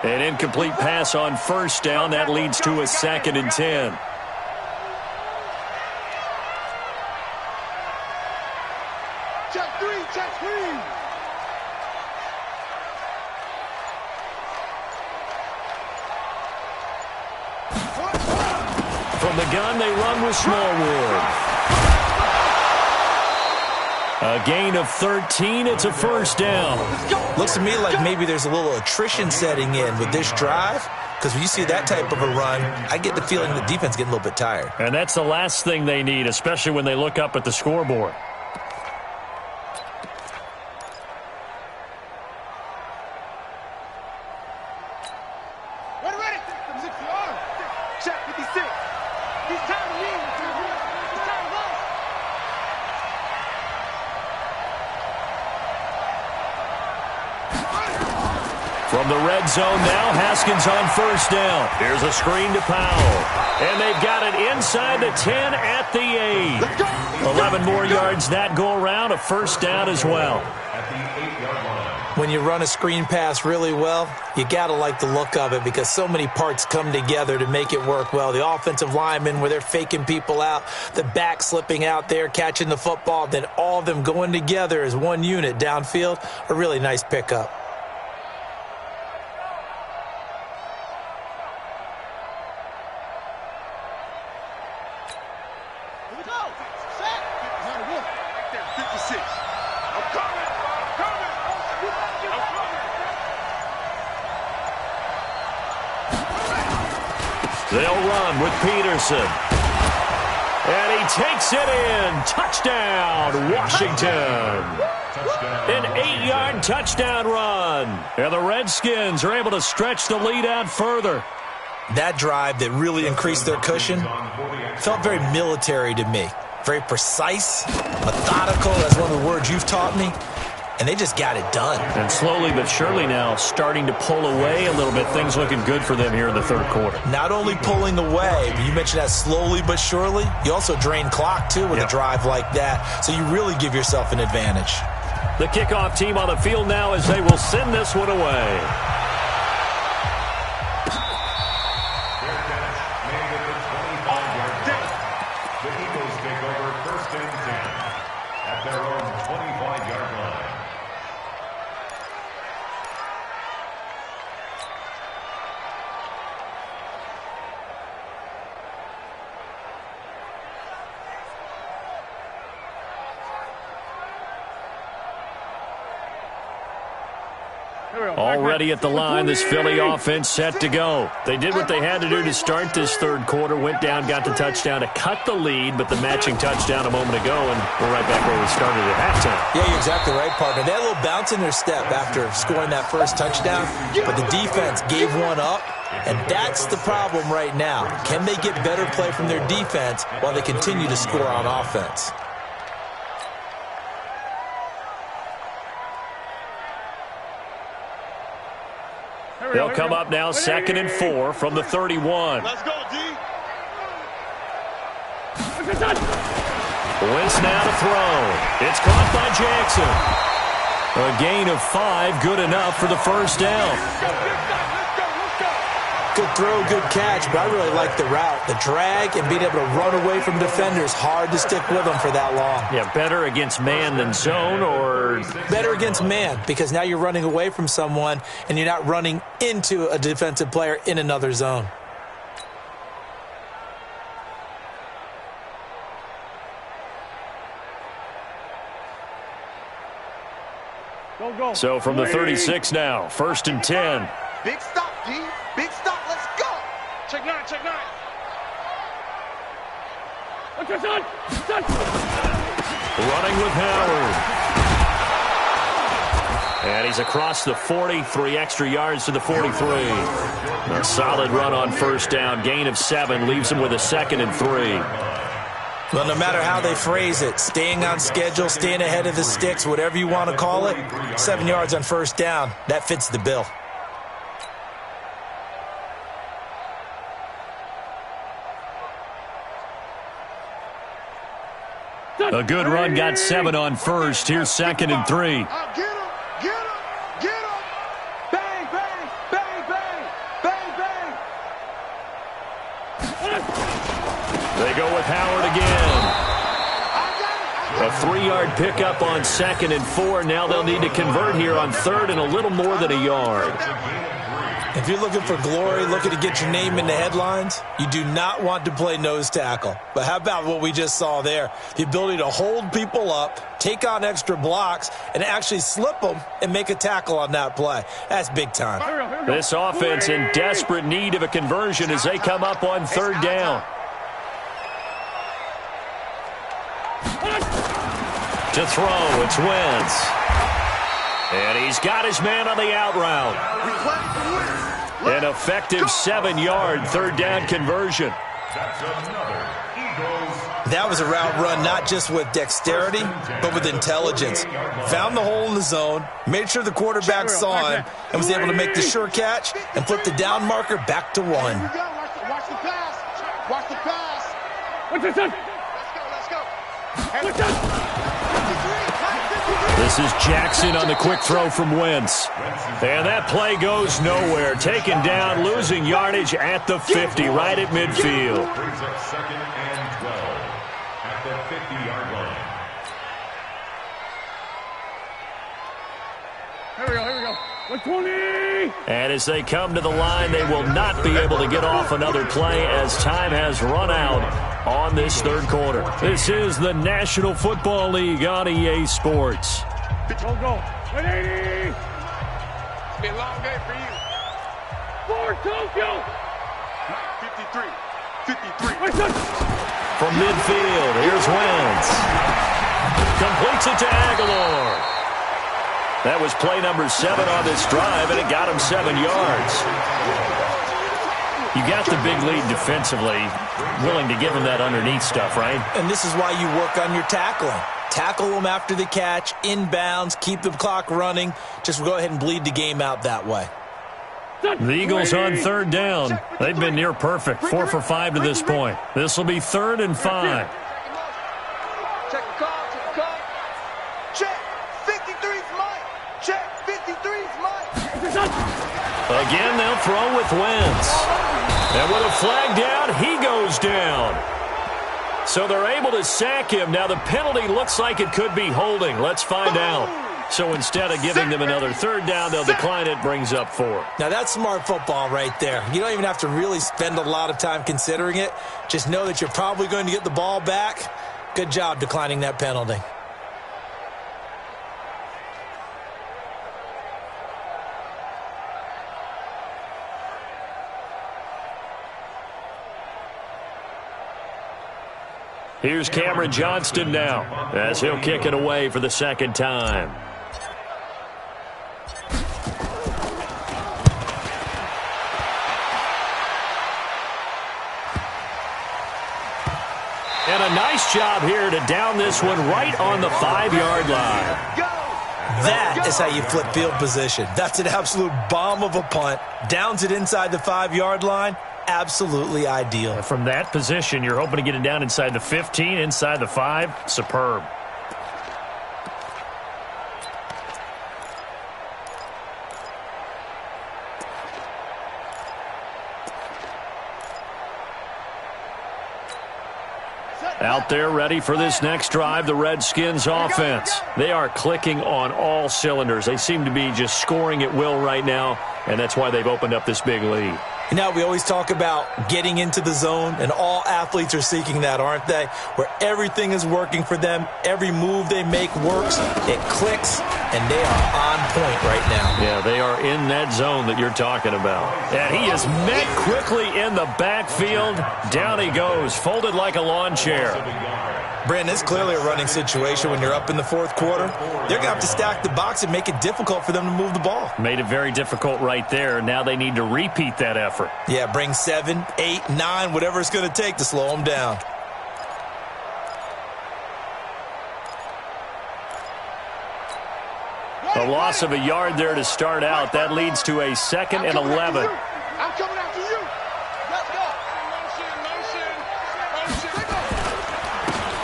An incomplete pass on first down. That leads to a 2nd and 10. Check 3. Check 3. From the gun, they run with Smallwood. A gain of 13. It's a first down. Looks to me like maybe there's a little attrition setting in with this drive, because when you see that type of a run, I get the feeling the defense getting a little bit tired. And that's the last thing they need, especially when they look up at the scoreboard. Ready. Check 56. He's time to leave. He's time to run. From the red zone now, Haskins on first down. Here's a screen to Powell. And they've got it inside the 10 at the 8. 11 more yards that go around, a first down as well. When you run a screen pass really well, you got to like the look of it, because so many parts come together to make it work well. The offensive linemen, where they're faking people out, the back slipping out there, catching the football, then all of them going together as one unit downfield, a really nice pickup. Here we go. Set. Now to work. Right there, 56. I'm coming. They'll run with Peterson. And he takes it in. Touchdown, Washington. An 8-yard touchdown run. And the Redskins are able to stretch the lead out further. That drive that really increased their cushion felt very military to me. Very precise, methodical, that's one of the words you've taught me. And they just got it done. And slowly but surely now starting to pull away a little bit. Things looking good for them here in the third quarter. Not only pulling away, but you mentioned that slowly but surely. You also drain clock, too, with a drive like that. So you really give yourself an advantage. The kickoff team on the field now as they will send this one away. The Eagles take over first and 10 at their own 25-yard line. Already at the line, this Philly offense set to go. They did what they had to do to start this third quarter, went down, got the touchdown to cut the lead, but the matching touchdown a moment ago, and we're right back where we started at halftime. Yeah, you're exactly right, partner. They had a little bounce in their step after scoring that first touchdown, but the defense gave one up, and that's the problem right now. Can they get better play from their defense while they continue to score on offense? They'll come up now, 2nd and 4 from the 31. Let's go, D. Wentz now to throw. It's caught by Jackson. A gain of 5, good enough for the first down. Good throw, good catch, but I really like the route. The drag and being able to run away from defenders, hard to stick with them for that long. Yeah, better against man than zone, or better against man, because now you're running away from someone and you're not running into a defensive player in another zone. So from the 36 now, 1st and 10. Big stop, D. Big stop. Let's go. Check 9. Check 9. Okay, son. Running with Howard. And he's across the 40, 3 extra yards to the 43. A solid run on first down. Gain of 7 leaves him with a 2nd and 3. Well, no matter how they phrase it, staying on schedule, staying ahead of the sticks, whatever you want to call it, 7 yards on first down, that fits the bill. A good run got 7 on first. Here's 2nd and 3. Get him. Get him. Get him. Bang, bang, bang, bang, bang, bang. They go with Howard again. A 3-yard pickup on 2nd and 4. Now they'll need to convert here on 3rd and a little more than a yard. If you're looking for glory, looking to get your name in the headlines, you do not want to play nose tackle. But how about what we just saw there? The ability to hold people up, take on extra blocks, and actually slip them and make a tackle on that play. That's big time. This offense in desperate need of a conversion as they come up on 3rd down. To throw, it's Wentz. And he's got his man on the out route. An effective 7-yard 3rd down conversion. That was a route run not just with dexterity, but with intelligence. Found the hole in the zone, made sure the quarterback saw him, and was able to make the sure catch and flip the down marker back to 1. Watch the pass. Watch the pass. Let's go. Let's go. This is Jackson on the quick throw from Wentz. And that play goes nowhere. Taken down, losing yardage at the 50, right at midfield. Brings up 2nd and 12 at the 50-yard line. Here we go. 120. And as they come to the line, they will not be able to get off another play as time has run out on this 3rd quarter. This is the National Football League on EA Sports. Go. 180. It's be a long day for you. For Tokyo. 53. From midfield, here's Wentz. Completes it to Aguilar. That was play number 7 on this drive, and it got him 7 yards. You got the big lead defensively, willing to give him that underneath stuff, right? And this is why you work on your tackling. Tackle them after the catch, inbounds, keep the clock running. Just go ahead and bleed the game out that way. The Eagles on 3rd down. They've been near perfect, 4 for 5 to this point. This will be 3rd and 5. Check the call, check the call. Check, 53's Mike. Check, 53's Mike. Again, they'll throw with Wentz. And with a flag down, he goes down. So they're able to sack him. Now the penalty looks like it could be holding. Let's find out. So instead of giving them another 3rd down, they'll decline it, brings up 4. Now that's smart football right there. You don't even have to really spend a lot of time considering it. Just know that you're probably going to get the ball back. Good job declining that penalty. Here's Cameron Johnston now, as he'll kick it away for the 2nd time. And a nice job here to down this one right on the 5-yard line. That is how you flip field position. That's an absolute bomb of a punt. Downs it inside the 5-yard line. Absolutely ideal. From that position, you're hoping to get it down inside the 15, inside the 5. Superb. Out there ready for this next drive, the Redskins offense. They are clicking on all cylinders. They seem to be just scoring at will right now, and that's why they've opened up this big lead. You know, we always talk about getting into the zone, and all athletes are seeking that, aren't they? Where everything is working for them, every move they make works, it clicks, and they are on point right now. Yeah, they are in that zone that you're talking about. And he is met quickly in the backfield. Down he goes, folded like a lawn chair. Brandon, it's clearly a running situation when you're up in the 4th quarter. They're going to have to stack the box and make it difficult for them to move the ball. Made it very difficult right there. Now they need to repeat that effort. Yeah, bring 7, 8, 9, whatever it's going to take to slow them down. A loss of a yard there to start out. That leads to a 2nd and 11. I'm coming after you. Let's go.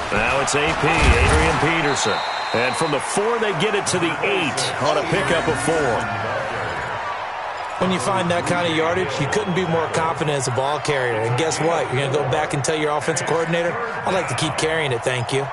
Now it's AP, Adrian Peterson. And from the 4, they get it to the 8 on a pickup of 4. When you find that kind of yardage, you couldn't be more confident as a ball carrier. And guess what? You're going to go back and tell your offensive coordinator, I'd like to keep carrying it, thank you.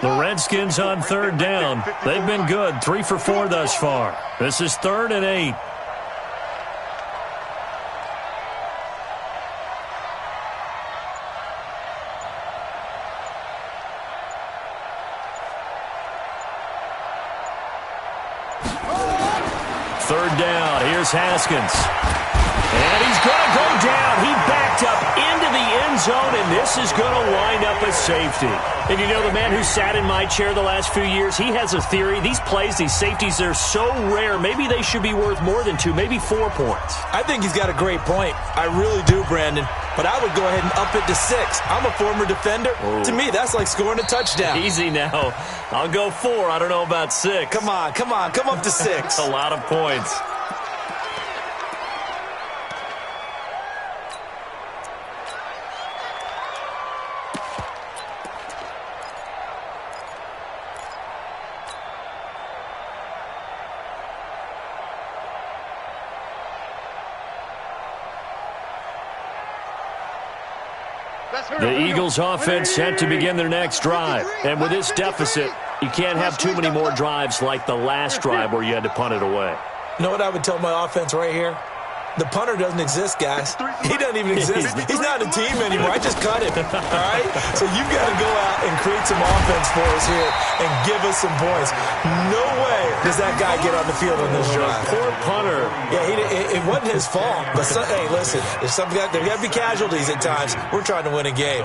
The Redskins on 3rd down. They've been good, 3 for 4 thus far. This is 3rd and 8. Third down, here's Haskins. And he's going to go down. He backed up into the end zone, and this is going to wind up a safety. And you know, the man who sat in my chair the last few years, he has a theory. These plays, these safeties, they're so rare. Maybe they should be worth more than 2, maybe 4 points. I think he's got a great point. I really do, Brandon. But I would go ahead and up it to 6. I'm a former defender. Ooh. To me, that's like scoring a touchdown. Easy now. I'll go 4. I don't know about 6. Come on. Come up to 6. A lot of points. The Eagles offense set to begin their next drive. And with this deficit, you can't have too many more drives like the last drive where you had to punt it away. You know what I would tell my offense right here? The punter doesn't exist, guys. He doesn't even exist. He's not a team anymore. I just cut him, all right? So you've got to go out and create some offense for us here and give us some points. No way does that guy get on the field on this drive. Poor punter. Yeah, it wasn't his fault. But, hey, listen, there's got to be casualties at times. We're trying to win a game.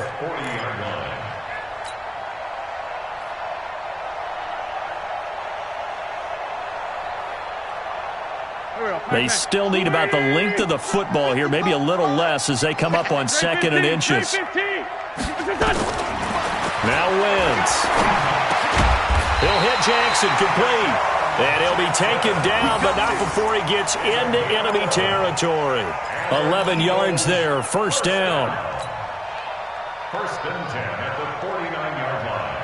They still need about the length of the football here, maybe a little less as they come up on 2nd and inches. Now Wentz. He'll hit Jackson complete. And he'll be taken down, but not before he gets into enemy territory. 11 yards there, first down. 1st and 10 at the 49-yard line.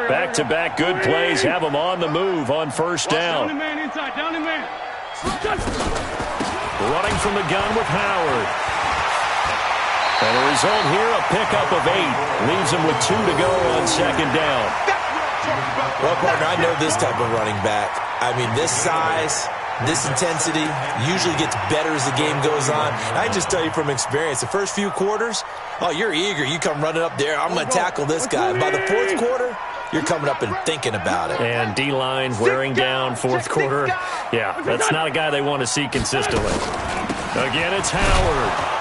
Back-to-back good plays have them on the move on first down. Down in man inside, down in man. Running from the gun with Howard. And the result here, a pickup of 8. Leaves him with 2 to go on 2nd down. Well, partner, I know this type of running back. I mean, this size, this intensity usually gets better as the game goes on. And I just tell you from experience, the first few quarters, oh, you're eager. You come running up there, I'm going to tackle this guy. By the 4th quarter, you're coming up and thinking about it. And D-line wearing down 4th quarter. Yeah, that's not a guy they want to see consistently. Again, it's Howard.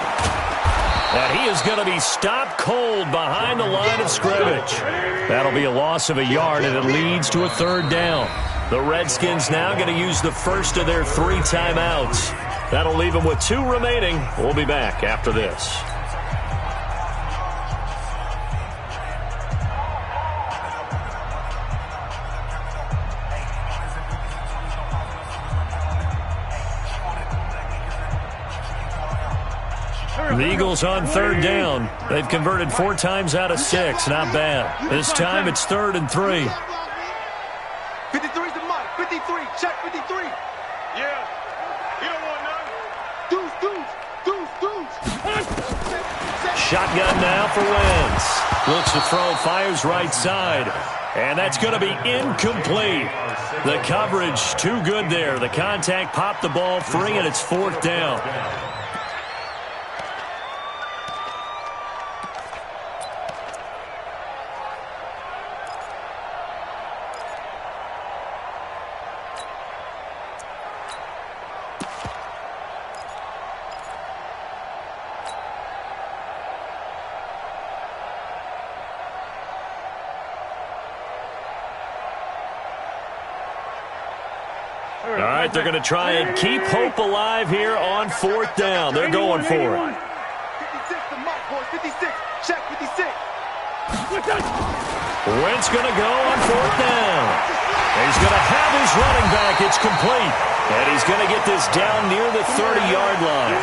And he is going to be stopped cold behind the line of scrimmage. That'll be a loss of a yard, and it leads to a 3rd down. The Redskins now going to use the first of their 3 timeouts. That'll leave them with 2 remaining. We'll be back after this. The Eagles on 3rd down. They've converted 4 times out of 6. Not bad. This time it's 3rd and 3. 53's the mic. 53. Check 53. Yeah. You don't want none. Deuce. Shotgun now for Wentz. Looks to throw, fires right side. And that's going to be incomplete. The coverage too good there. The contact popped the ball free, and it's 4th down. All right, they're going to try and keep hope alive here on 4th down. They're going for it. 56 the mic, boys. 56. Check 56. Wentz going to go on 4th down. He's going to have his running back. It's complete. And he's going to get this down near the 30-yard line.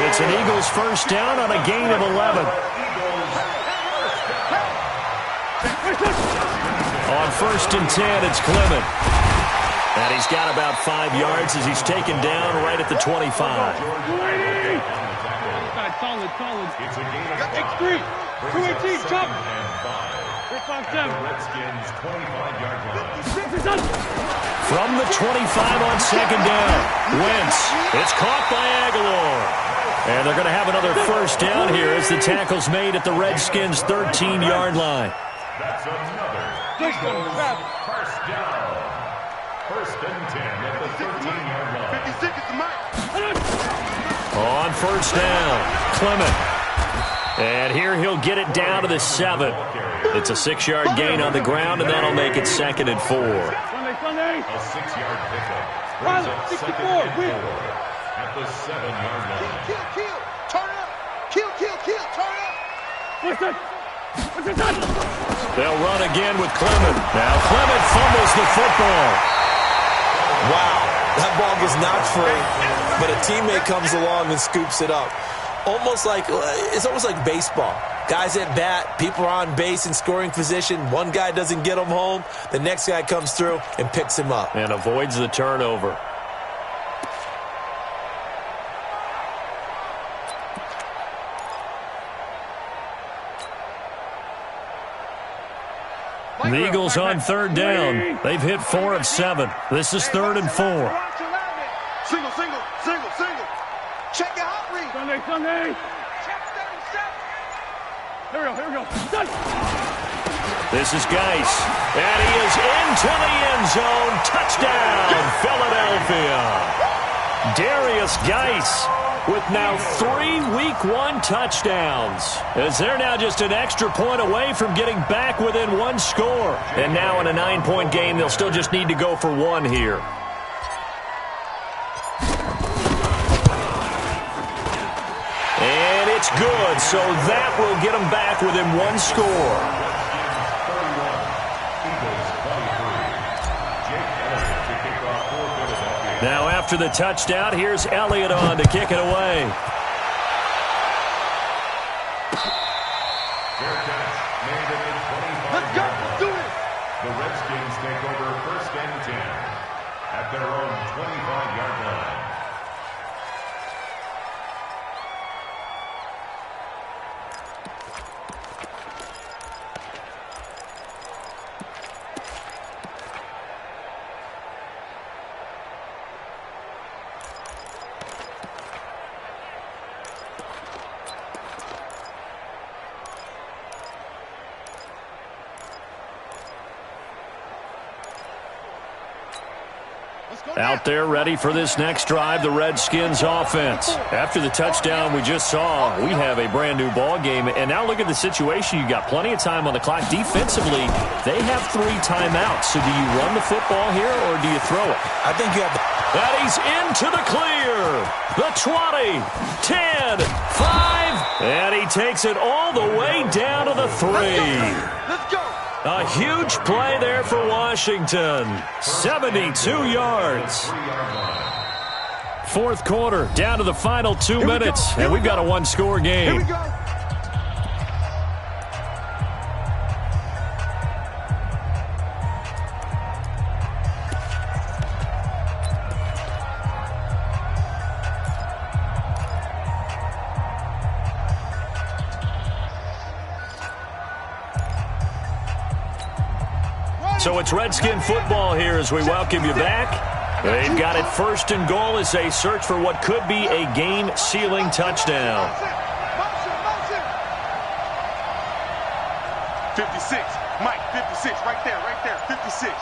It's an Eagles first down on a gain of 11. On 1st and 10, it's Clement. And he's got about 5 yards as he's taken down right at the 25. Solid. X3. 218. Chop. 357. Redskins 25-yard line. From the 25 on 2nd down. Wentz. It's caught by Aguilar. And they're going to have another first down here as the tackle's made at the Redskins' 13-yard line. That's another first down. 1st and 10 at the 13-yard line. 56 is the mic. On 1st down, Clement. And here he'll get it down to the 7. It's a 6-yard gain on the ground, and that'll make it 2nd and 4. Sunday. A 6-yard pickup. Brings up 2nd and 4 at the 7-yard line. Kill. Turn up. Kill. Turn up. They'll run again with Clement. Now Clement fumbles the football. Wow, that ball gets knocked free, but a teammate comes along and scoops it up. It's almost like baseball. Guys at bat, people are on base in scoring position. One guy doesn't get him home. The next guy comes through and picks him up. And avoids the turnover. The Eagles on 3rd down. They've hit 4 of 7. This is 3rd and 4. Single, single, single, single. Check your hot read. Sunday, Sunday. Check 37. Here we go. Done. This is Geis, and he is into the end zone. Touchdown, Philadelphia. Darius Geis with now 3 Week 1 touchdowns, as they're now just an extra point away from getting back within 1 score. And now in a 9-point game, they'll still just need to go for 1 here. And it's good, so that will get them back within 1 score. Now after the touchdown, here's Elliott on to kick it away. Let's go. Do it. The Redskins take over 1st and 10 at their own 25-yard line. Out there ready for this next drive, the Redskins offense. After the touchdown we just saw, we have a brand new ball game. And now look at the situation. You got plenty of time on the clock. Defensively, they have 3 timeouts. So do you run the football here or do you throw it? I think you have the... And he's into the clear. The 20, 10, 5. And he takes it all the way down to the 3. Let's go. A huge play there for Washington. 72 yards. 4th quarter, down to the final 2 minutes, and we've got a 1-score game. Here we go. So it's Redskin football here as we welcome you back. They've got it 1st and goal as they search for what could be a game-sealing touchdown. 56. Mike, 56. Right there. 56.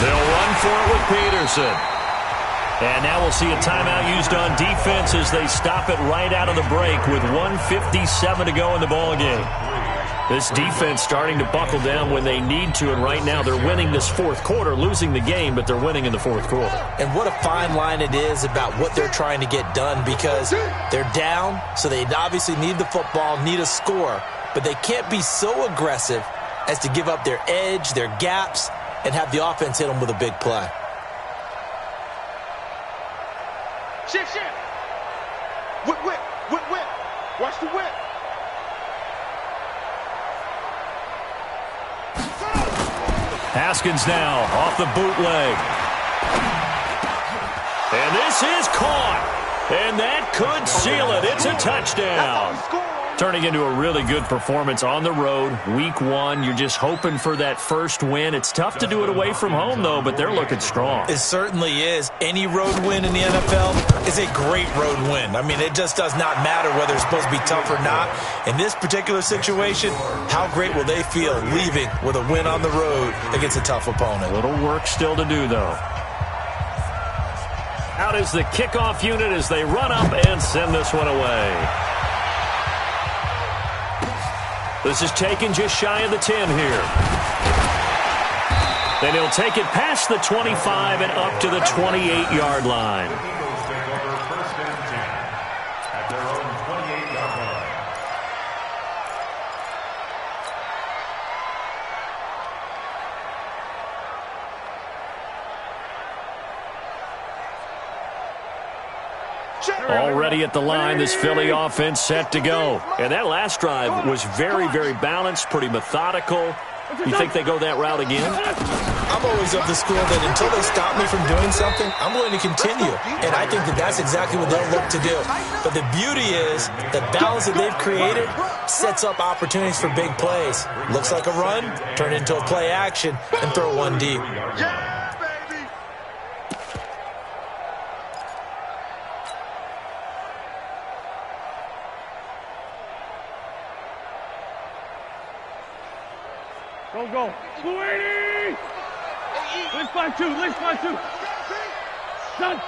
They'll run for it with Peterson. And now we'll see a timeout used on defense as they stop it right out of the break with 1:57 to go in the ballgame. This defense starting to buckle down when they need to, and right now they're winning this 4th quarter, losing the game, but they're winning in the 4th quarter. And what a fine line it is about what they're trying to get done, because they're down, so they obviously need the football, need a score, but they can't be so aggressive as to give up their edge, their gaps, and have the offense hit them with a big play. Shift. Whip. Watch the whip. Haskins now off the bootleg. And this is caught. And that could seal it. It's a touchdown. Turning into a really good performance on the road. Week 1, you're just hoping for that first win. It's tough to do it away from home, though, but they're looking strong. It certainly is. Any road win in the NFL is a great road win. I mean, it just does not matter whether it's supposed to be tough or not. In this particular situation, how great will they feel leaving with a win on the road against a tough opponent? A little work still to do, though. Out is the kickoff unit as they run up and send this one away. This is taken just shy of the 10 here. Then he'll take it past the 25 and up to the 28-yard line. Eagles take over 1st and 10 at their own 28-yard line. Already at the line, this Philly offense set to go. And that last drive was very, very balanced, pretty methodical. You think they go that route again? I'm always of the school that until they stop me from doing something, I'm going to continue. And I think that that's exactly what they'll look to do. But the beauty is the balance that they've created sets up opportunities for big plays. Looks like a run, turn into a play action, and throw one deep. Yeah, baby. Go. 280. Lift by two. Done.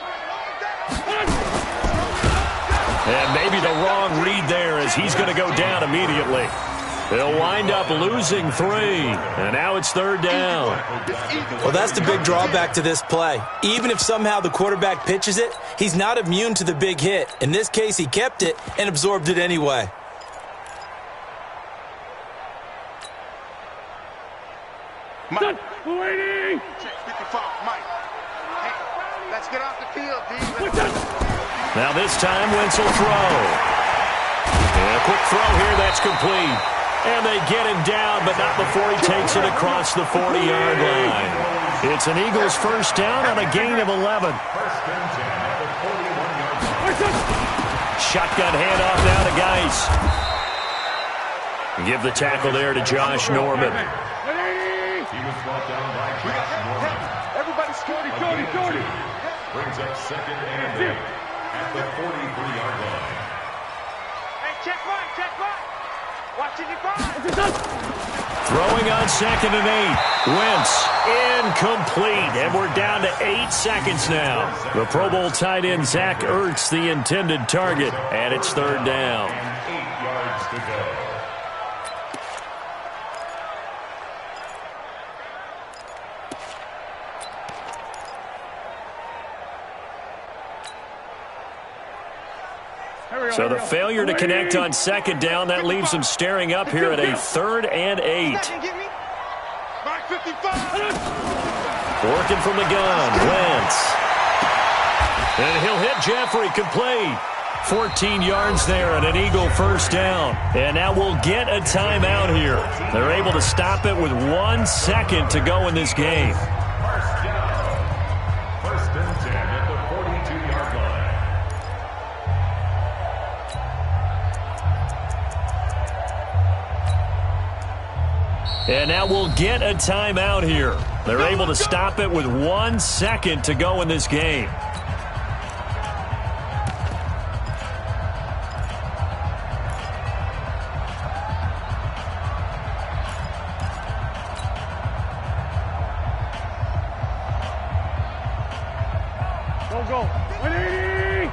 And maybe the wrong read there as he's going to go down immediately. They'll wind up losing 3, and now it's 3rd down. Well, that's the big drawback to this play. Even if somehow the quarterback pitches it, he's not immune to the big hit. In this case, he kept it and absorbed it anyway. Mike. 280. Check 55, Mike. Hey, let's get off the field, D. Now this time, Wentz will throw. And a quick throw here, that's complete. And they get him down, but not before he takes it across the 40-yard line. It's an Eagles first down on a gain of 11. Shotgun handoff now to Geis. Give the tackle there to Josh Norman. He was brought down by Josh Norman. Everybody, Jordy. Brings up 2nd and 8 at the 43-yard line. Hey, check Mike. Watching your ball. Throwing on 2nd and 8. Wentz incomplete. And we're down to 8 seconds now. The Pro Bowl tight end Zach Ertz, the intended target. And it's 3rd down. And 8 yards to go. So the failure to connect on 2nd down, that leaves them staring up here at a 3rd and 8. Mike 55. Working from the gun, Wentz. And he'll hit Jeffrey, complete. 14 yards there and an Eagle first down. And now we'll get a timeout here. They're able to stop it with 1 second to go in this game. First down. 1st and 10 at the 42-yard line. And now we'll get a timeout here. They're able to stop it with 1 second to go in this game. Go. 180.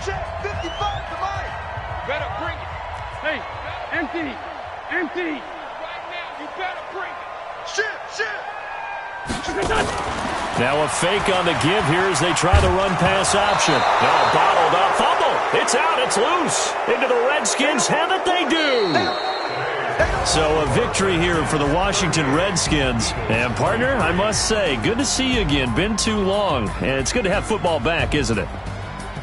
Check 55 to Mike. Better bring it. Hey, empty. You better bring it. Shit. Now a fake on the give here as they try the run-pass option. Now bottled up. Fumble. It's out. It's loose. Into the Redskins. Have it they do. So a victory here for the Washington Redskins. And, partner, I must say, good to see you again. Been too long. And it's good to have football back, isn't it?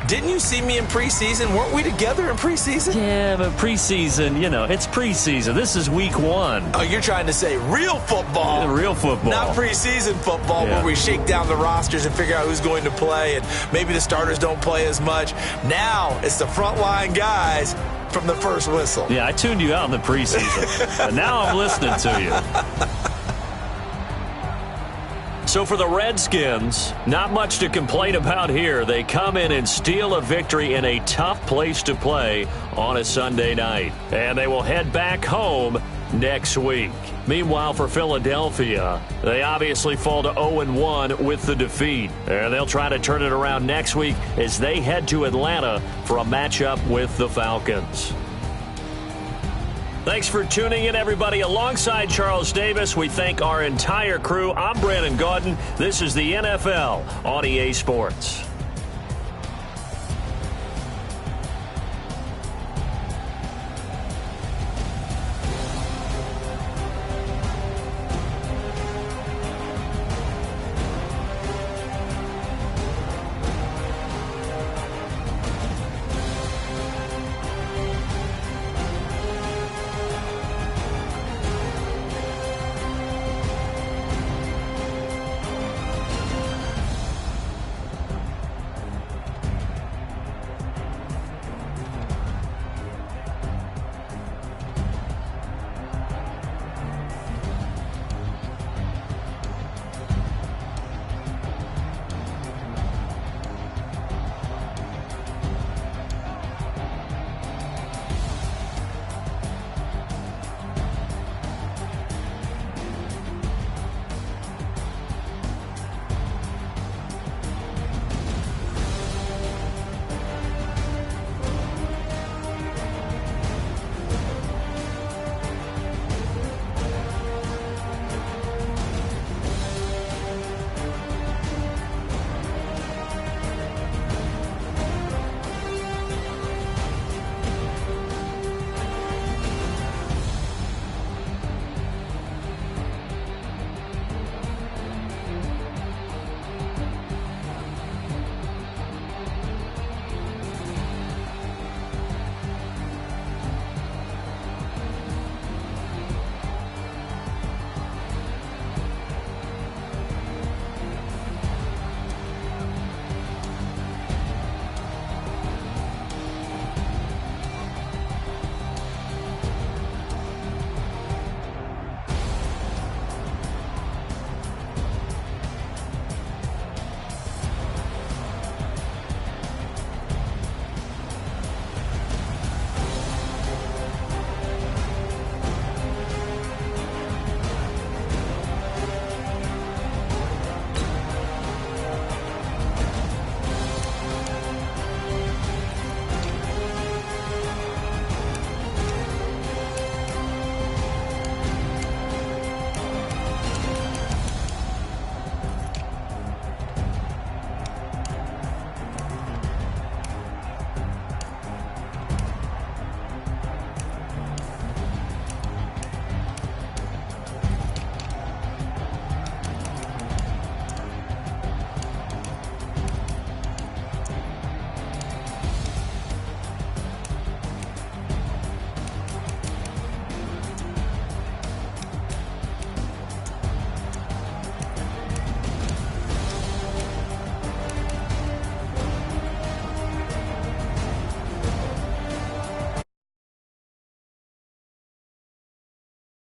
Didn't you see me in preseason? Weren't we together in preseason? Yeah, but preseason, it's preseason. This is week 1. Oh, you're trying to say real football. Real football. Not preseason football where we shake down the rosters and figure out who's going to play, and maybe the starters don't play as much. Now it's the frontline guys from the first whistle. Yeah, I tuned you out in the preseason. But now I'm listening to you. So for the Redskins, not much to complain about here. They come in and steal a victory in a tough place to play on a Sunday night. And they will head back home next week. Meanwhile, for Philadelphia, they obviously fall to 0-1 with the defeat. And they'll try to turn it around next week as they head to Atlanta for a matchup with the Falcons. Thanks for tuning in, everybody. Alongside Charles Davis, we thank our entire crew. I'm Brandon Gaudin. This is the NFL on EA Sports.